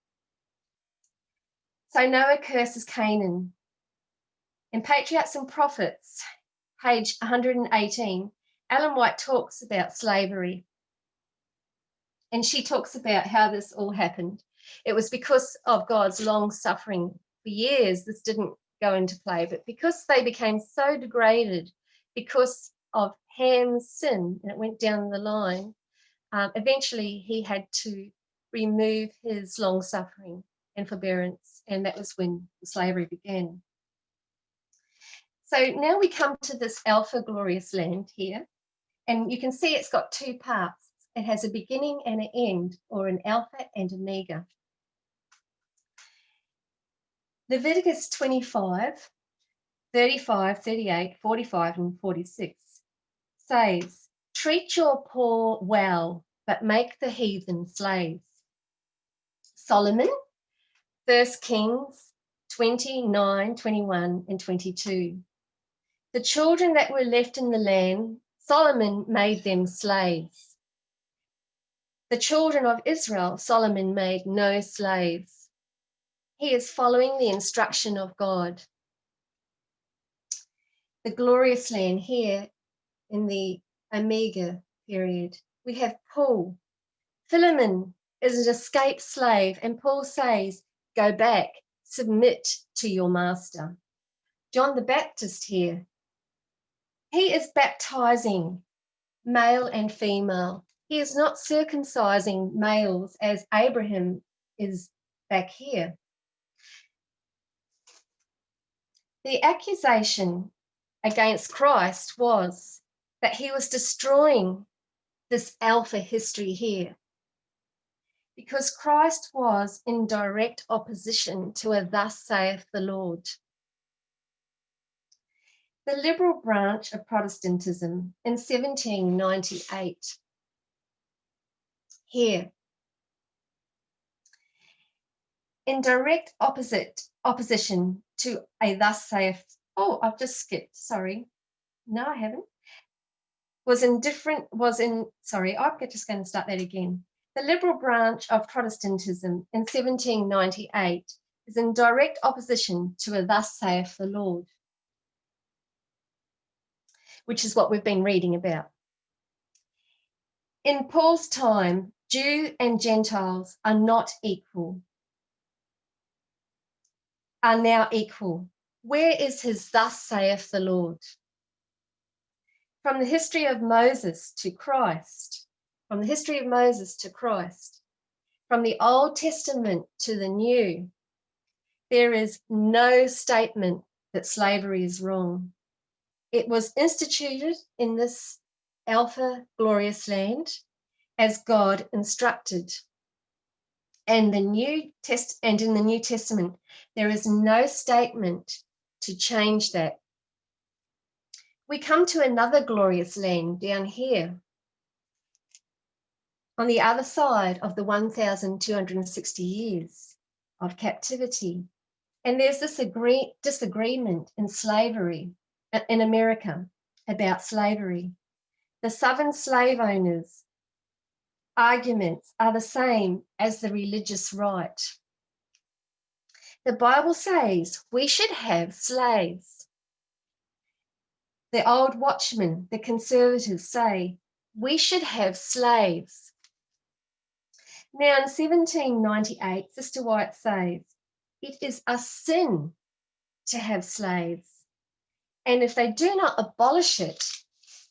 So Noah curses Canaan. In Patriarchs and Prophets, page 118, Ellen White talks about slavery. And she talks about how this all happened. It was because of God's long suffering. For years, this didn't go into play, but because they became so degraded because of Ham's sin, and it went down the line, eventually he had to remove his long suffering and forbearance, and that was when slavery began. So now we come to this Alpha glorious land here, and you can see it's got 2 parts. It has a beginning and an end, or an Alpha and Omega. Leviticus 25, 35, 38, 45, and 46 says, "Treat your poor well, but make the heathen slaves." Solomon, 1 Kings 29, 21, and 22. The children that were left in the land, Solomon made them slaves. The children of Israel, Solomon made no slaves. He is following the instruction of God. The glorious land here in the Omega period, we have Paul. Philemon is an escaped slave, and Paul says, "Go back, submit to your master." John the Baptist here, he is baptizing male and female. He is not circumcising males as Abraham is back here. The accusation against Christ was that he was destroying this Alpha history here, because Christ was in direct opposition to a "thus saith the Lord." The liberal branch of Protestantism in 1798 here, in direct opposition to a "thus saith," I've just skipped, sorry. No, I haven't. I'm just going to start that again. The liberal branch of Protestantism in 1798 is in direct opposition to a "thus saith the Lord," which is what we've been reading about. In Paul's time, Jew and Gentiles are now equal. Where is his "thus saith the Lord"? From the history of Moses to Christ, from the Old Testament to the New, there is no statement that slavery is wrong. It was instituted in this Alpha glorious land as God instructed. And in the New Testament, there is no statement to change that. We come to another glorious land down here on the other side of the 1,260 years of captivity. And there's this disagreement in slavery, in America, about slavery. The Southern slave owners' arguments are the same as the religious right. The Bible says we should have slaves. The old watchmen, the conservatives, say we should have slaves. Now in 1798, Sister White says, it is a sin to have slaves. And if they do not abolish it,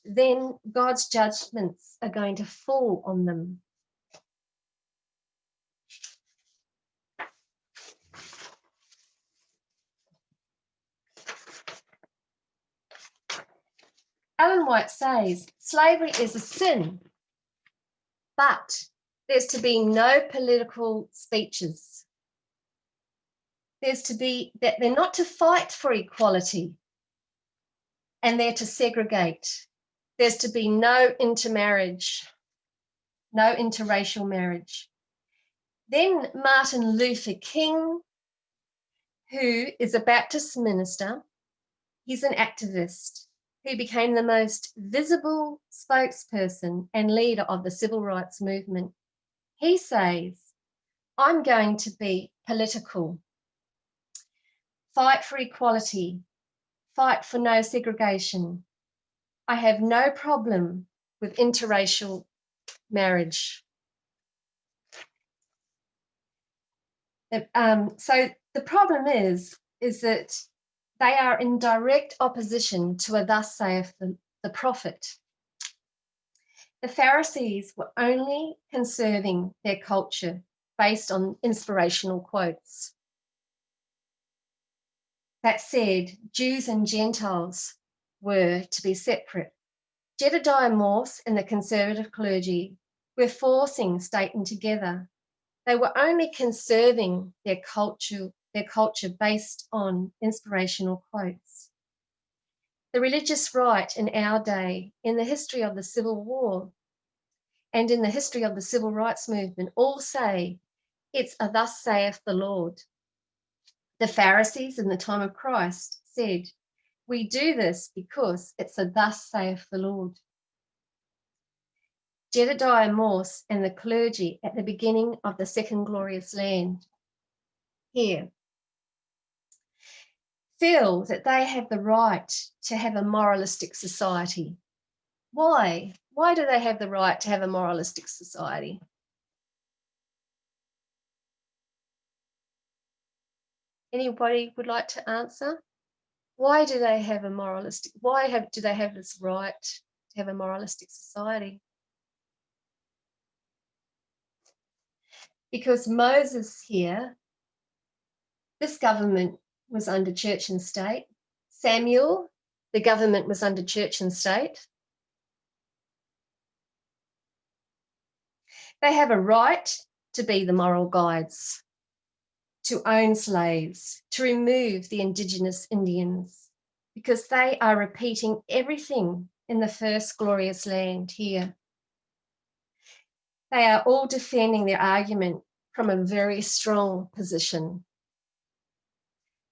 then God's judgments are going to fall on them. Ellen White says, slavery is a sin, but there's to be no political speeches. There's to be, that they're not to fight for equality, and they're to segregate. There's to be no intermarriage, no interracial marriage. Then Martin Luther King, who is a Baptist minister, he's an activist who became the most visible spokesperson and leader of the civil rights movement. He says, I'm going to be political, fight for equality, fight for no segregation. I have no problem with interracial marriage. So the problem is that they are in direct opposition to a thus saith the prophet. The Pharisees were only conserving their culture based on inspirational quotes. That said, Jews and Gentiles were to be separate. Jedediah Morse and the conservative clergy were forcing Satan together. They were only conserving their culture based on inspirational quotes. The religious right in our day, in the history of the Civil War, and in the history of the Civil Rights Movement, all say it's a thus saith the Lord. The Pharisees in the time of Christ said, we do this because it's a thus saith the Lord. Jedediah Morse and the clergy at the beginning of the Second Glorious Land here feel that they have the right to have a moralistic society. Why? Why do they have the right to have a moralistic society? Anybody would like to answer? Why do they have a moralistic, do they have this right to have a moralistic society? Because Moses here, this government was under church and state. Samuel, the government was under church and state. They have a right to be the moral guides, to own slaves, to remove the indigenous Indians, because they are repeating everything in the first glorious land here. They are all defending their argument from a very strong position.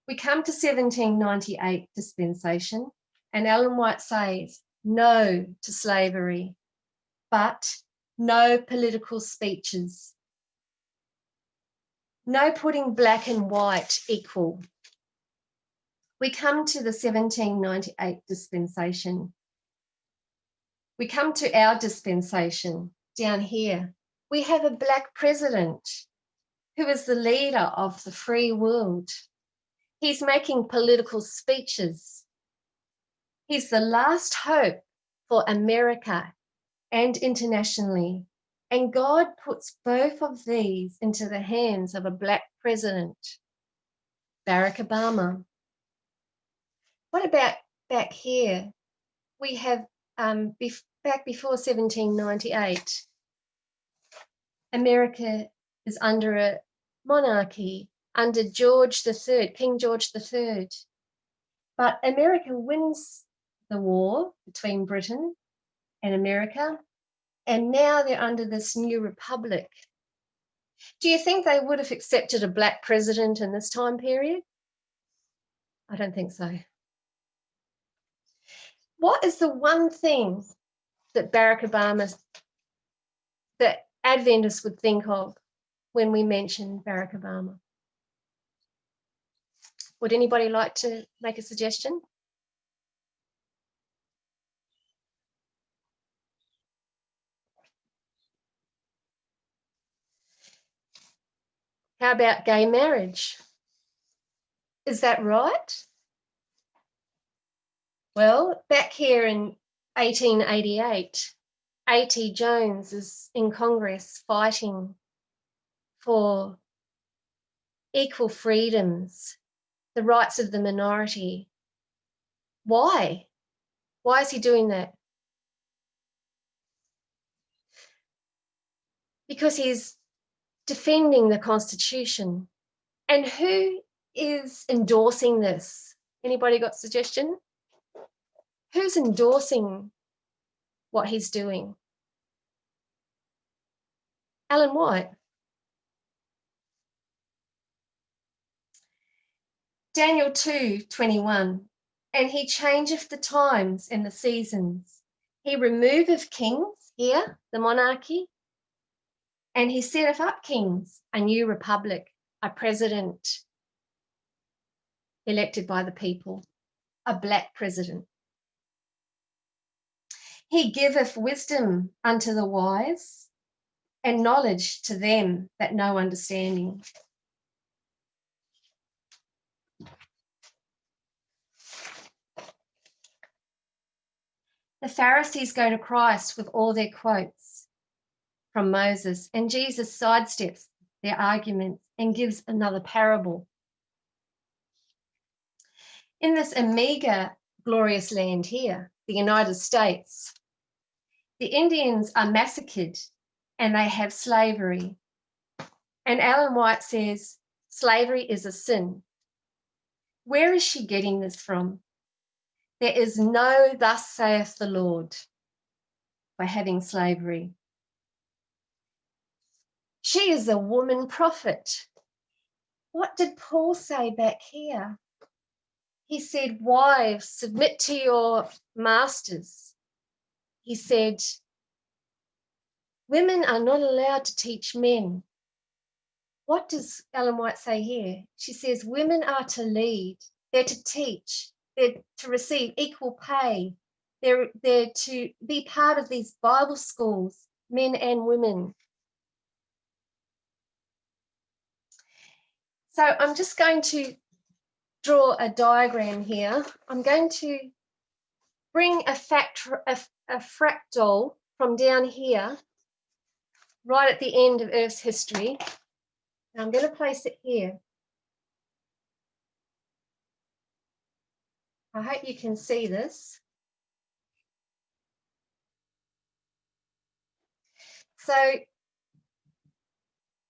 We come to 1798 dispensation, and Ellen White says no to slavery, but no political speeches. No putting black and white equal. We come to the 1798 dispensation. We come to our dispensation down here. We have a black president who is the leader of the free world. He's making political speeches. He's the last hope for America and internationally. And God puts both of these into the hands of a black president, Barack Obama. What about back here? We have, back back before 1798, America is under a monarchy, under George III, King George III. But America wins the war between Britain and America, and now they're under this new republic. Do you think they would have accepted a black president in this time period? I don't think so. What is the one thing that Barack Obama, that Adventists would think of when we mention Barack Obama? Would anybody like to make a suggestion? How about gay marriage? Is that right? Well, back here in 1888, A.T. Jones is in Congress fighting for equal freedoms, the rights of the minority. Why? Why is he doing that? Because he's defending the Constitution. And who is endorsing this? Anybody got a suggestion? Who's endorsing what he's doing? Ellen White. Daniel 2:21. And he changeth the times and the seasons. He removeth kings, here, the monarchy, and he setteth up kings, a new republic, a president elected by the people, a black president. He giveth wisdom unto the wise, and knowledge to them that know understanding. The Pharisees go to Christ with all their quotes from Moses, and Jesus sidesteps their arguments and gives another parable. In this meager, glorious land here, the United States, the Indians are massacred and they have slavery. And Ellen White says, slavery is a sin. Where is she getting this from? There is no thus saith the Lord by having slavery. She is a woman prophet. What did Paul say back here? He said, wives, submit to your masters. He said, women are not allowed to teach men. What does Ellen White say here? She says, women are to lead, they're to teach, they're to receive equal pay, they're to be part of these Bible schools, men and women. So I'm just going to draw a diagram here. I'm going to bring a fractal from down here, right at the end of Earth's history. And I'm going to place it here. I hope you can see this. So,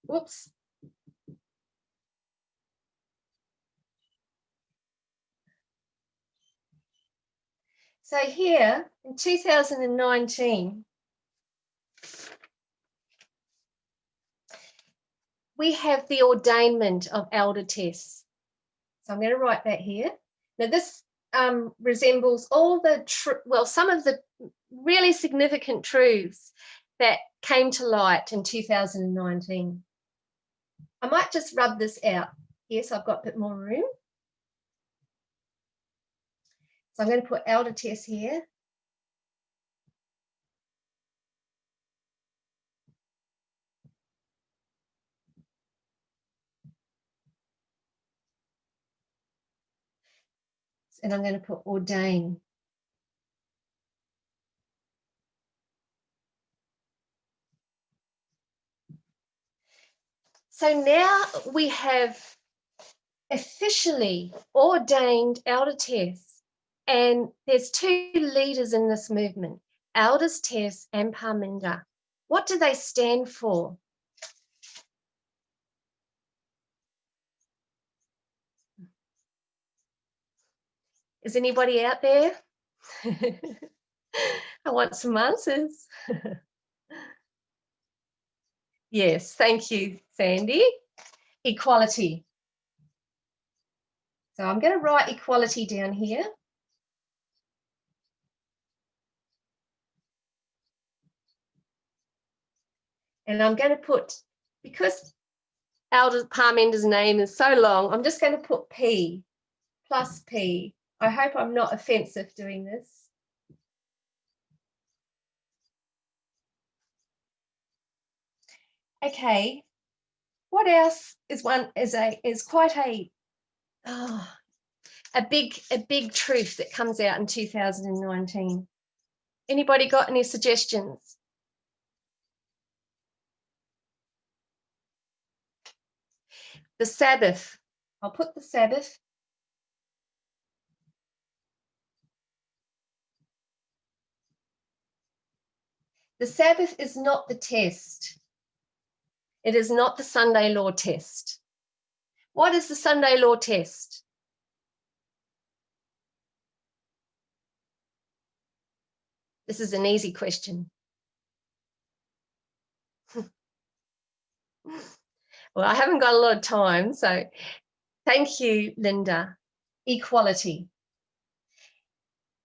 whoops. So here in 2019, we have the ordainment of elder Tess. So I'm going to write that here. Now this resembles all the, some of the really significant truths that came to light in 2019. I might just rub this out here so I've got a bit more room. So I'm going to put elder Tess here. And I'm going to put ordain. So now we have officially ordained elder Tess, and there's two leaders in this movement. Elders Tess and Parminder. What do they stand for? Is anybody out there? I want some answers. Yes, thank you, Sandy. Equality. So I'm going to write equality down here. And I'm going to put, because Elder Parminder's name is so long, I'm just going to put P plus P. I hope I'm not offensive doing this. Okay, what else is quite a big truth that comes out in 2019? Anybody got any suggestions? The Sabbath. I'll put the Sabbath. The Sabbath is not the test. It is not the Sunday law test. What is the Sunday law test? This is an easy question. Well, I haven't got a lot of time, so thank you, Linda. Equality.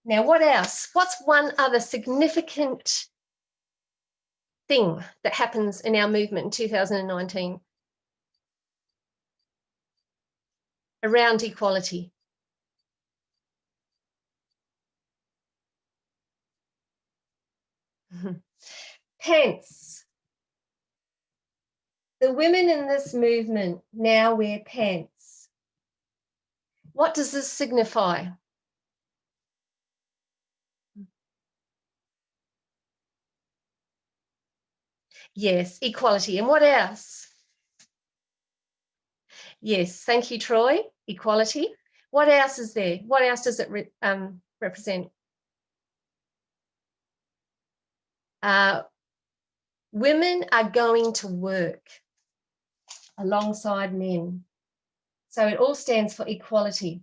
Now, what else? What's one other significant thing that happens in our movement in 2019 around equality? Pants. The women in this movement now wear pants. What does this signify? Yes, equality. And what else? Yes, thank you, Troy. Equality. What else is there? What else does it represent? Women are going to work alongside men. So it all stands for equality.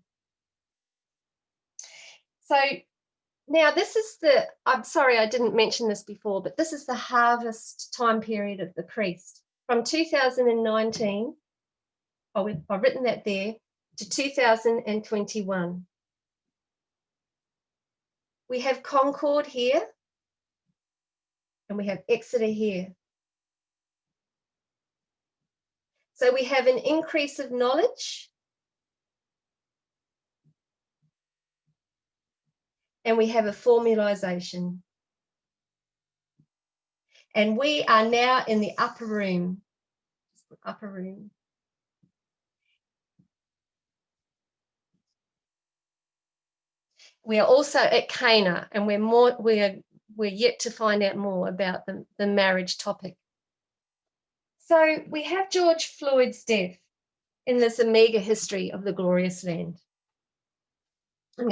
So now this is I'm sorry I didn't mention this before, but this is the harvest time period of the priest from 2019. I've written that there, to 2021. We have Concord here, and we have Exeter here. So we have an increase of knowledge, and we have a formalisation. And we are now in the upper room. Upper room. We are also at Cana, and we're yet to find out more about the marriage topic. So we have George Floyd's death in this Omega history of the glorious land. I'm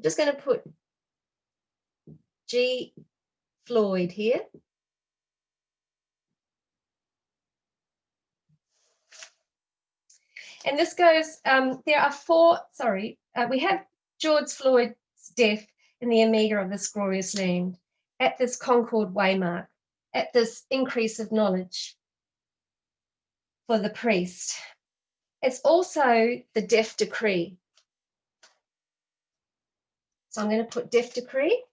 just going to put G. Floyd here. And this goes, there are we have George Floyd's death in the Omega of this glorious land, at this Concord waymark, at this increase of knowledge for the priest. It's also the death decree. So I'm going to put death decree.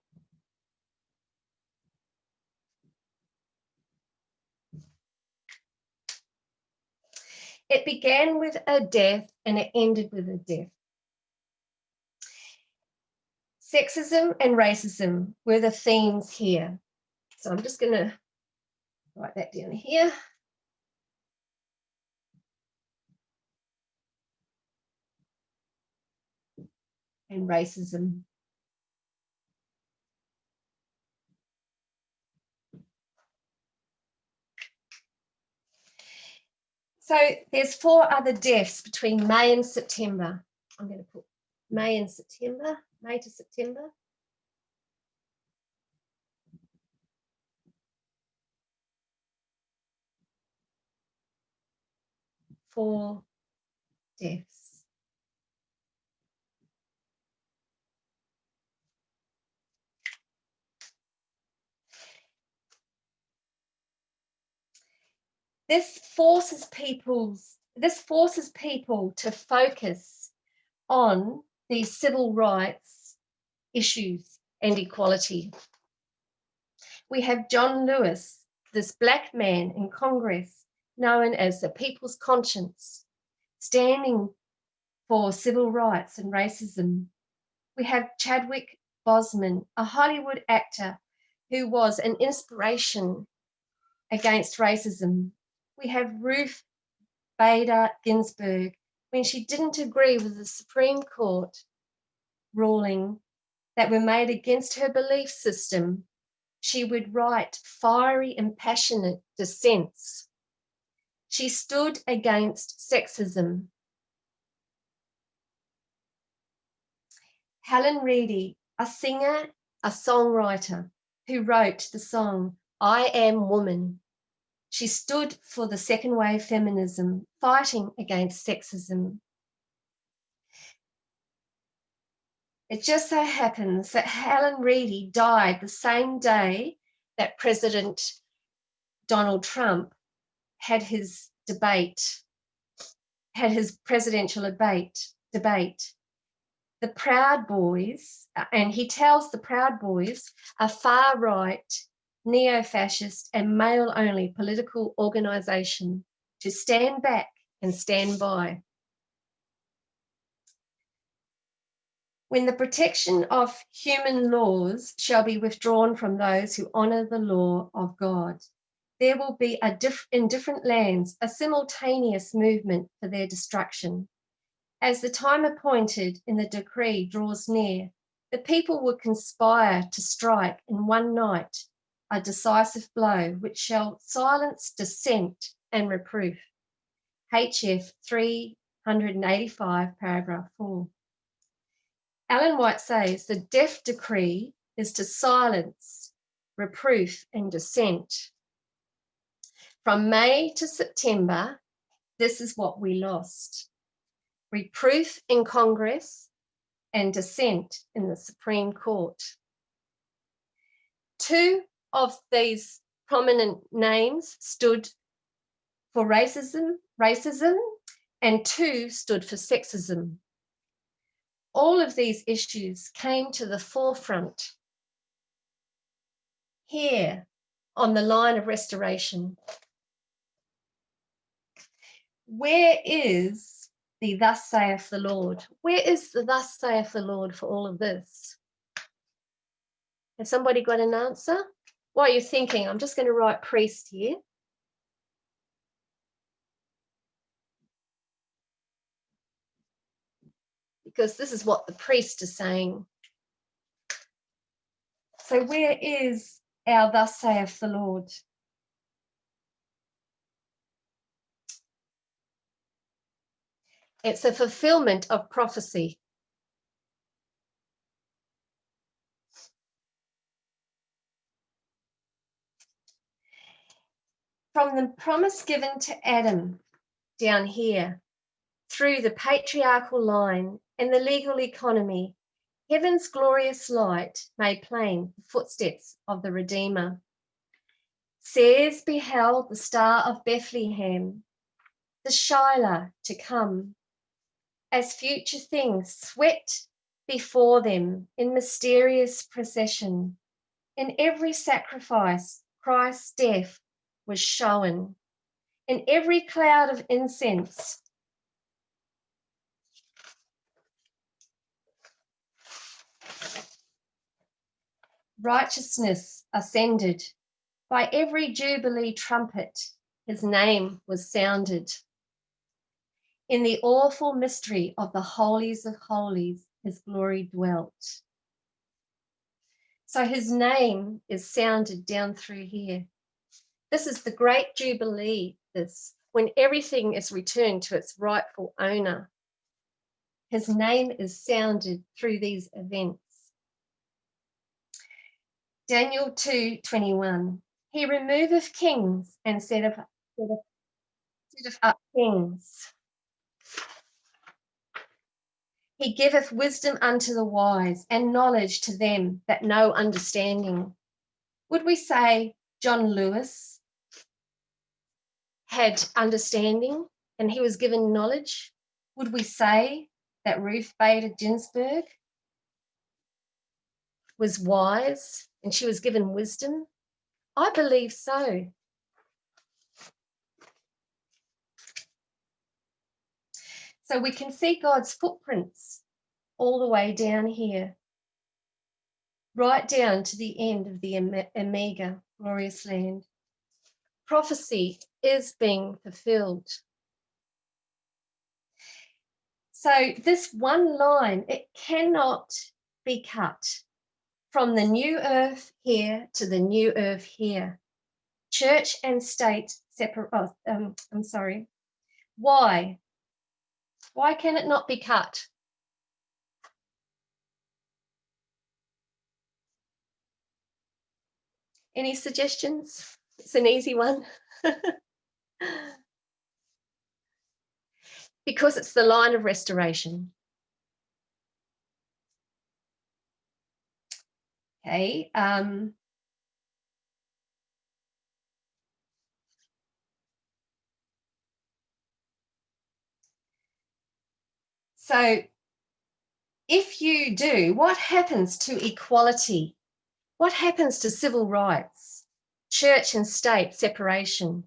It began with a death and it ended with a death. Sexism and racism were the themes here. So I'm just going to write that down here. And racism. So there's 4 other deaths between May and September. I'm going to put May to September. 4 deaths. This forces people to focus on these civil rights issues and equality. We have John Lewis, this black man in Congress, known as the People's Conscience, standing for civil rights and racism. We have Chadwick Boseman, a Hollywood actor who was an inspiration against racism. We have Ruth Bader Ginsburg, when she didn't agree with the Supreme Court ruling that were made against her belief system, she would write fiery and passionate dissents. She stood against sexism. Helen Reedy, a singer, a songwriter, who wrote the song, I Am Woman. She stood for the second wave feminism, fighting against sexism. It just so happens that Helen Reedy died the same day that President Donald Trump had his presidential debate. The Proud Boys, and he tells the Proud Boys, a far-right, neo-fascist and male-only political organisation, to stand back and stand by. When the protection of human laws shall be withdrawn from those who honour the law of God, there will be in different lands a simultaneous movement for their destruction. As the time appointed in the decree draws near, the people will conspire to strike in one night a decisive blow which shall silence dissent and reproof. HF 385, paragraph 4. Ellen White says the death decree is to silence reproof and dissent. From May to September, this is what we lost. Reproof in Congress and dissent in the Supreme Court. 2 of these prominent names stood for racism, and 2 stood for sexism. All of these issues came to the forefront here on the line of restoration. Where is the thus saith the Lord? Where is the thus saith the Lord for all of this? Has somebody got an answer? What are you thinking? I'm just going to write priest here. Because this is what the priest is saying. So where is our thus saith the Lord? It's a fulfillment of prophecy. From the promise given to Adam down here, through the patriarchal line and the legal economy, heaven's glorious light made plain the footsteps of the Redeemer. Seers beheld the star of Bethlehem, the Shiloh to come, as future things swept before them in mysterious procession. In every sacrifice, Christ's death was shown. In every cloud of incense, righteousness ascended. By every jubilee trumpet, his name was sounded. In the awful mystery of the holies of holies, his glory dwelt. So his name is sounded down through here. This is the great jubilee, this, when everything is returned to its rightful owner. His name is sounded through these events. Daniel 2:21. He removeth kings and sitteth up kings. He giveth wisdom unto the wise, and knowledge to them that know understanding. Would we say John Lewis had understanding and he was given knowledge? Would we say that Ruth Bader Ginsburg was wise and she was given wisdom? I believe so. So we can see God's footprints all the way down here, right down to the end of the Omega, glorious land. Prophecy is being fulfilled. So this one line, it cannot be cut from the new earth here to the new earth here. Church and state separate. Why? Why can it not be cut? Any suggestions? It's an easy one. Because it's the line of restoration. Okay. So if you do, what happens to equality? What happens to civil rights, church and state separation,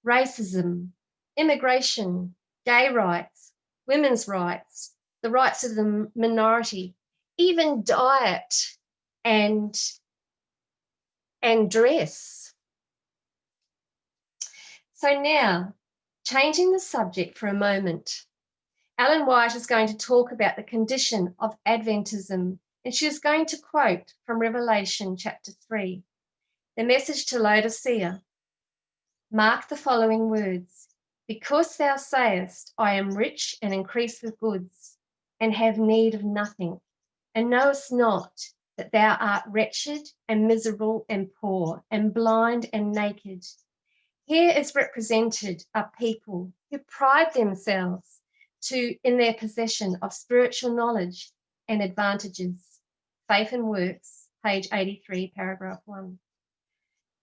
racism, immigration, gay rights, women's rights, the rights of the minority, even diet and dress? So now, changing the subject for a moment, Ellen White is going to talk about the condition of Adventism, and she is going to quote from Revelation chapter 3, the message to Laodicea. Mark the following words: because thou sayest, I am rich and increase with goods, and have need of nothing, and knowest not that thou art wretched and miserable and poor and blind and naked. Here is represented a people who pride themselves in their possession of spiritual knowledge and advantages. Faith and Works, page 83, paragraph 1.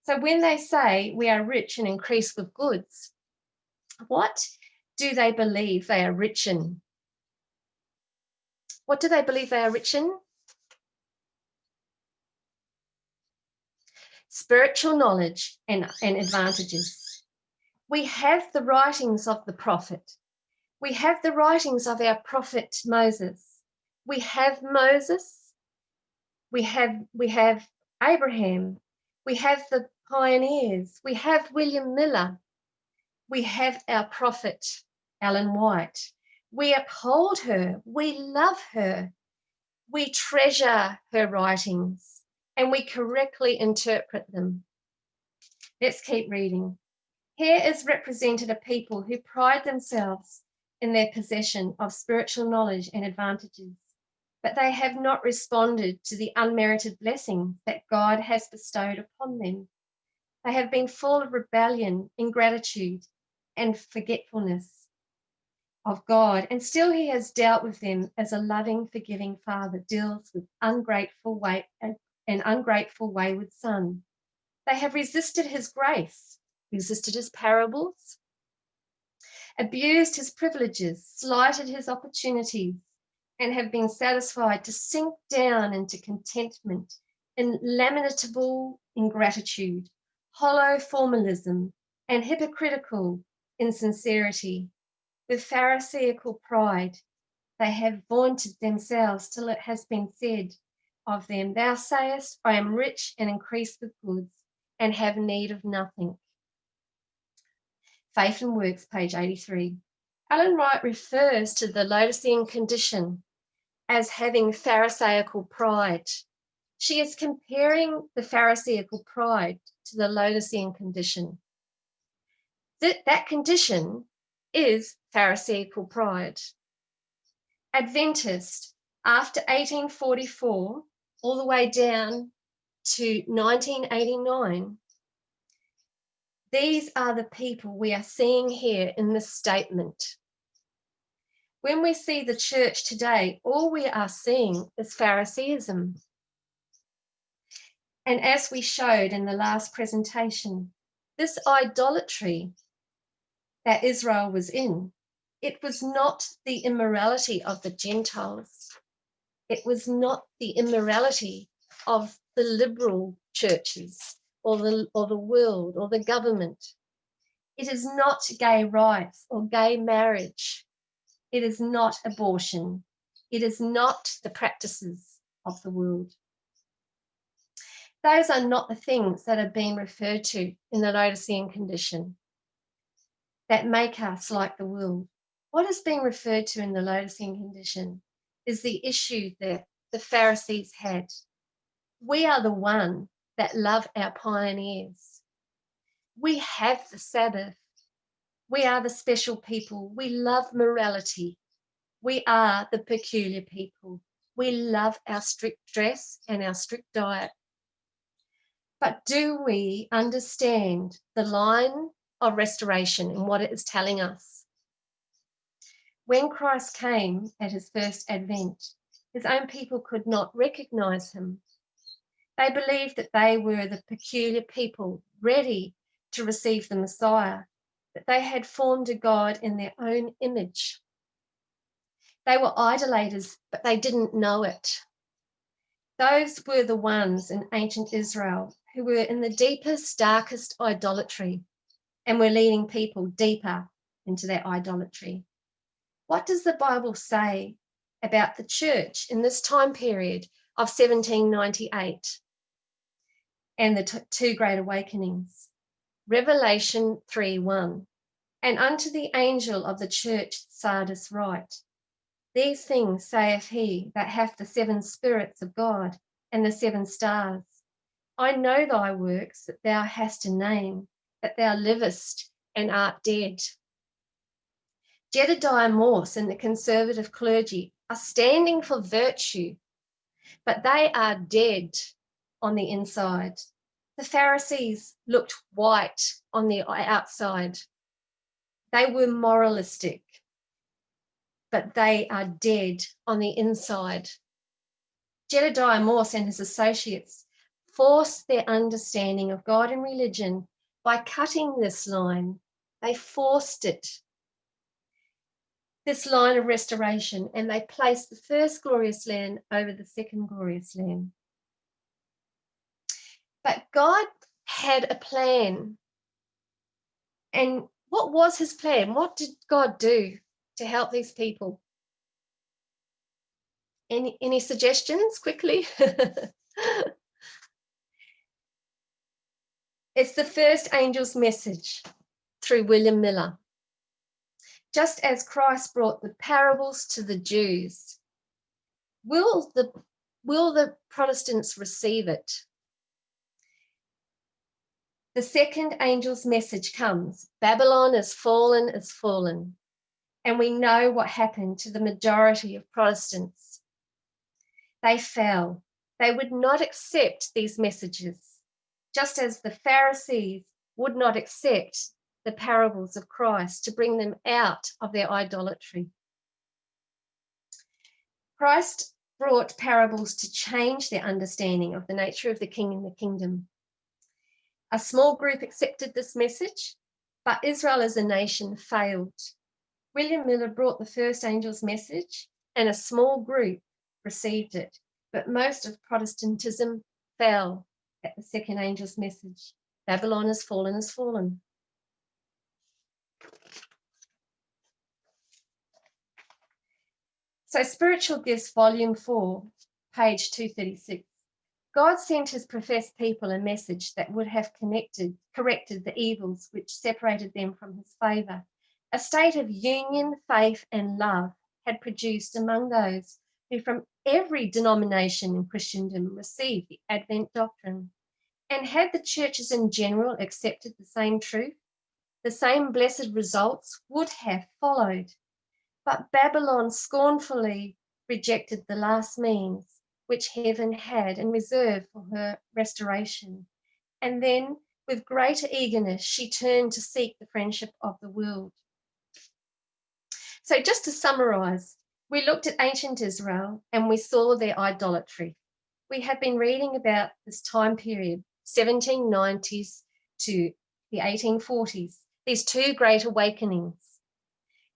So when they say we are rich and increase with goods, what do they believe they are rich in? What do they believe they are rich in? Spiritual knowledge and advantages. We have the writings of the prophet. We have the writings of our prophet Moses. We have Moses. We have Abraham. We have the pioneers. We have William Miller. We have our prophet Ellen White. We uphold her. We love her. We treasure her writings, and we correctly interpret them. Let's keep reading. Here is represented a people who pride themselves in their possession of spiritual knowledge and advantages, but they have not responded to the unmerited blessing that God has bestowed upon them. They have been full of rebellion, ingratitude, and forgetfulness of God, and still he has dealt with them as a loving, forgiving father deals with an ungrateful, wayward son. They have resisted his grace, resisted his parables, abused his privileges, slighted his opportunities, and have been satisfied to sink down into contentment in lamentable ingratitude, hollow formalism, and hypocritical insincerity. With pharisaical pride, they have vaunted themselves till it has been said of them, thou sayest, I am rich and increase with goods, and have need of nothing. Faith and Works, page 83. Ellen White refers to the Laodicean condition as having pharisaical pride. She is comparing the pharisaical pride to the Laodicean condition. That condition is pharisaical pride. Adventist, after 1844, all the way down to 1989, These are the people we are seeing here in this statement. When we see the church today, all we are seeing is Phariseeism. And as we showed in the last presentation, this idolatry that Israel was in, it was not the immorality of the Gentiles. It was not the immorality of the liberal churches or the world or the government. It is not gay rights or gay marriage. It is not abortion. It is not the practices of the world. Those are not the things that are being referred to in the Laodicean condition that make us like the world. What is being referred to in the Laodicean condition is the issue that the Pharisees had. We are the one that love our pioneers. We have the Sabbath. We are the special people. We love morality. We are the peculiar people. We love our strict dress and our strict diet. But do we understand the line of restoration and what it is telling us? When Christ came at his first advent, his own people could not recognize him. They believed that they were the peculiar people ready to receive the Messiah, that they had formed a God in their own image. They were idolaters, but they didn't know it. Those were the ones in ancient Israel who were in the deepest, darkest idolatry and were leading people deeper into that idolatry. What does the Bible say about the church in this time period of 1798 and the two great awakenings? Revelation 3:1. And unto the angel of the church at Sardis write, these things saith he that hath the 7 spirits of God and the 7 stars. I know thy works, that thou hast a name, that thou livest and art dead. Jedediah Morse and the conservative clergy are standing for virtue, but they are dead on the inside. The Pharisees looked white on the outside. They were moralistic, but they are dead on the inside. Jedediah Morse and his associates forced their understanding of God and religion by cutting this line. They forced it, this line of restoration, and they placed the first glorious land over the second glorious land. But God had a plan. And what was his plan? What did God do to help these people? Any suggestions quickly? It's the first angel's message through William Miller. Just as Christ brought the parables to the Jews, will the Protestants receive it? The second angel's message comes. Babylon is fallen, is fallen. And we know what happened to the majority of Protestants. They fell. They would not accept these messages, just as the Pharisees would not accept the parables of Christ to bring them out of their idolatry. Christ brought parables to change their understanding of the nature of the king and the kingdom. A small group accepted this message, but Israel as a nation failed. William Miller brought the first angel's message, and a small group received it, but most of Protestantism fell at the second angel's message. Babylon is fallen, is fallen. So Spiritual Gifts, Volume 4, page 236. God sent his professed people a message that would have corrected the evils which separated them from his favour. A state of union, faith, and love had produced among those who from every denomination in Christendom received the Advent doctrine. And had the churches in general accepted the same truth, the same blessed results would have followed. But Babylon scornfully rejected the last means which heaven had in reserve for her restoration. And then With greater eagerness, she turned to seek the friendship of the world. So just to summarize, we looked at ancient Israel and we saw their idolatry. We have been reading about this time period, 1790s to the 1840s, these two great awakenings,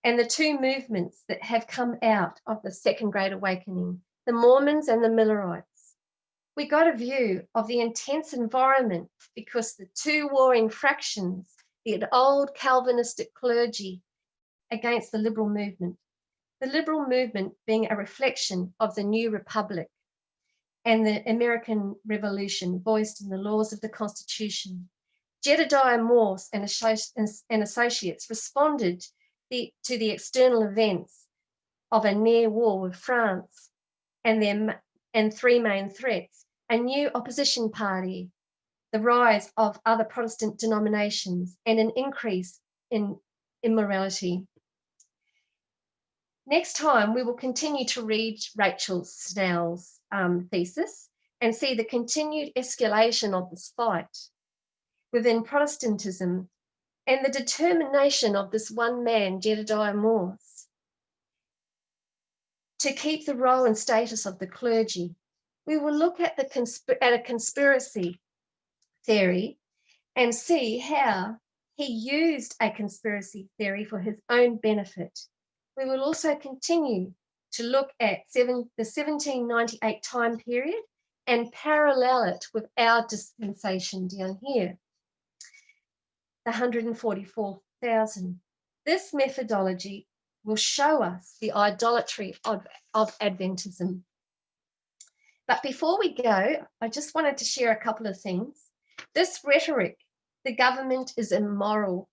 and the two movements that have come out of the Second Great Awakening, the Mormons and the Millerites. We got a view of the intense environment because the two warring fractions, the old Calvinistic clergy against the liberal movement being a reflection of the new republic and the American Revolution voiced in the laws of the Constitution. Jedediah Morse and associates responded to the external events of a near war with France and three main threats: a new opposition party, the rise of other Protestant denominations, and an increase in immorality. Next time, we will continue to read Rachel Snell's thesis and see the continued escalation of this fight within Protestantism and the determination of this one man, Jedediah Morse, to keep the role and status of the clergy. We will look at a conspiracy theory and see how he used a conspiracy theory for his own benefit. We will also continue to look at the 1798 time period and parallel it with our dispensation down here, the 144,000. This methodology will show us the idolatry of Adventism. But before we go, I just wanted to share a couple of things. This rhetoric, the government is immoral.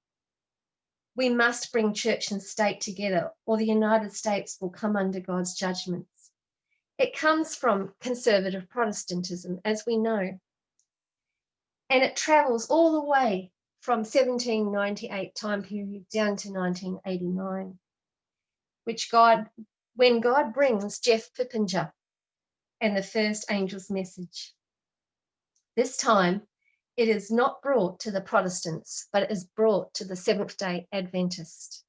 We must bring church and state together, or the United States will come under God's judgments. It comes from conservative Protestantism, as we know. And it travels all the way from 1798 time period down to 1989, when God brings Jeff Pippinger and the first angel's message. This time, it is not brought to the Protestants, but it is brought to the Seventh-day Adventists,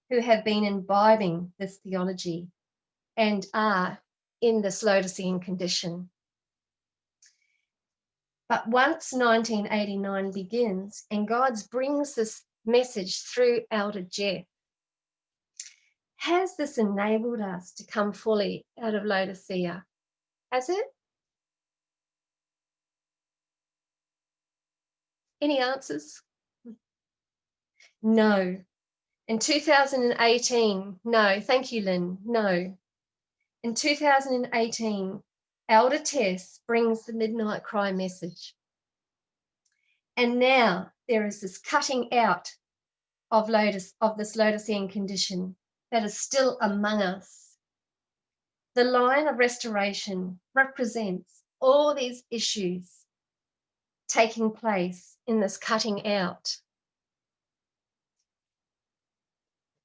who have been imbibing this theology and are in this Laodicean condition. But once 1989 begins and God brings this message through Elder Jeff, has this enabled us to come fully out of Laodicea? Has it? Any answers? No. In 2018, no. Thank you, Lynn. No. In 2018, Elder Tess brings the Midnight Cry message. And now there is this cutting out of this Laodicean condition that is still among us. The line of restoration represents all these issues taking place in this cutting out.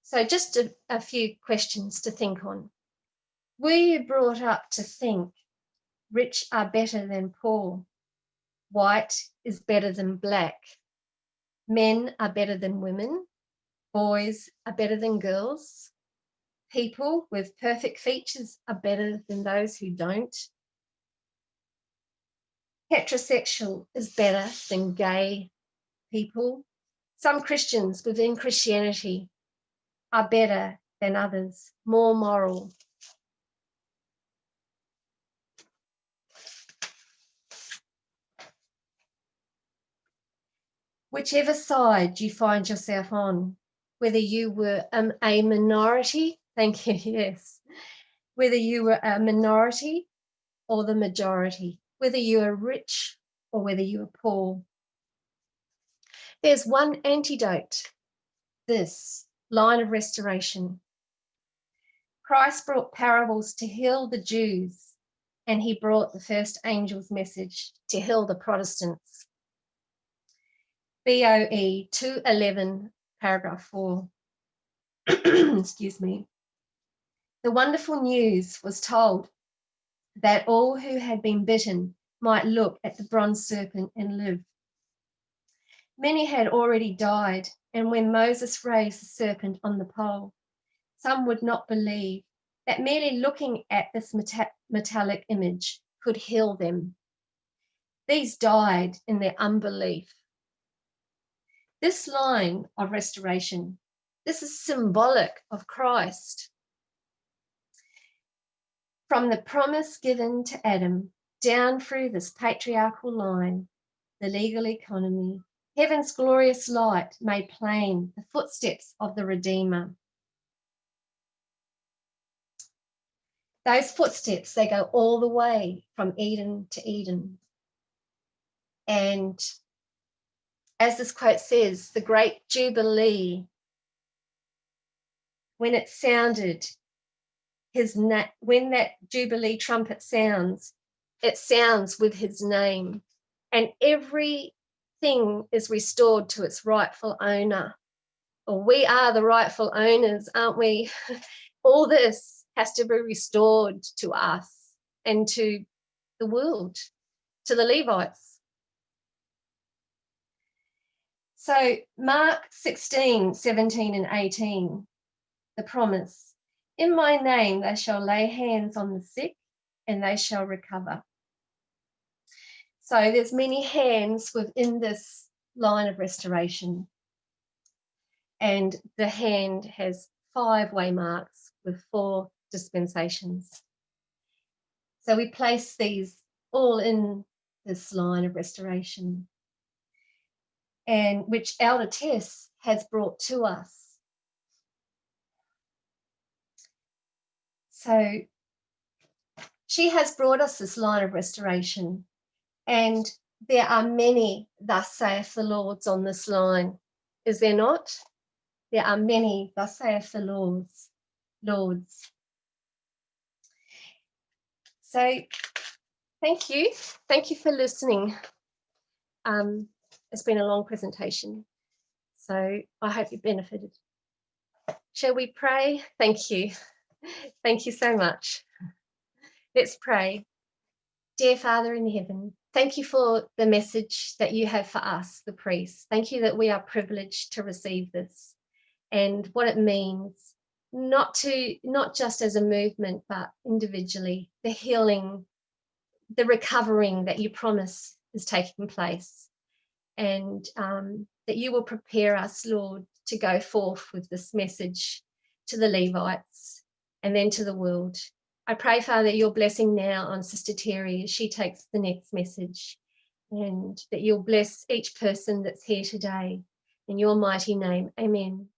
So just a few questions to think on. Were you brought up to think rich are better than poor? White is better than black. Men are better than women. Boys are better than girls. People with perfect features are better than those who don't. Heterosexual is better than gay people. Some Christians within Christianity are better than others, more moral. Whichever side you find yourself on, whether you were a minority, thank you, yes, whether you were a minority or the majority, whether you are rich or whether you are poor. There's one antidote, this line of restoration. Christ brought parables to heal the Jews, and he brought the first angel's message to heal the Protestants. BOE 211, paragraph 4. Excuse me. The wonderful news was told that all who had been bitten might look at the bronze serpent and live. Many had already died, and when Moses raised the serpent on the pole, some would not believe that merely looking at this metallic image could heal them. These died in their unbelief. This line of restoration, this is symbolic of Christ. From the promise given to Adam, down through this patriarchal line, the legal economy, heaven's glorious light made plain the footsteps of the Redeemer. Those footsteps, they go all the way from Eden to Eden. And as this quote says, the great Jubilee, when it sounded, when that Jubilee trumpet sounds, it sounds with his name. And everything is restored to its rightful owner. Well, we are the rightful owners, aren't we? All this has to be restored to us and to the world, to the Levites. So Mark 16, 17 and 18, the promise, in my name they shall lay hands on the sick and they shall recover. So there's many hands within this line of restoration. And the hand has 5 waymarks with 4 dispensations. So we place these all in this line of restoration, and which Elder Tess has brought to us. So she has brought us this line of restoration, and there are many thus saith the Lord's on this line, is there not? There are many thus saith the Lord's. So thank you for listening. It's been a long presentation, so I hope you benefited. Shall we pray? Thank you so much. Let's pray. Dear Father in heaven, thank you for the message that you have for us, the priests. Thank you that we are privileged to receive this and what it means, not just as a movement, but individually, the healing, the recovering that you promise is taking place, and that you will prepare us, Lord, to go forth with this message to the Levites and then to the world. I pray, Father, your blessing now on Sister Terry as she takes the next message, and that you'll bless each person that's here today. In your mighty name, amen.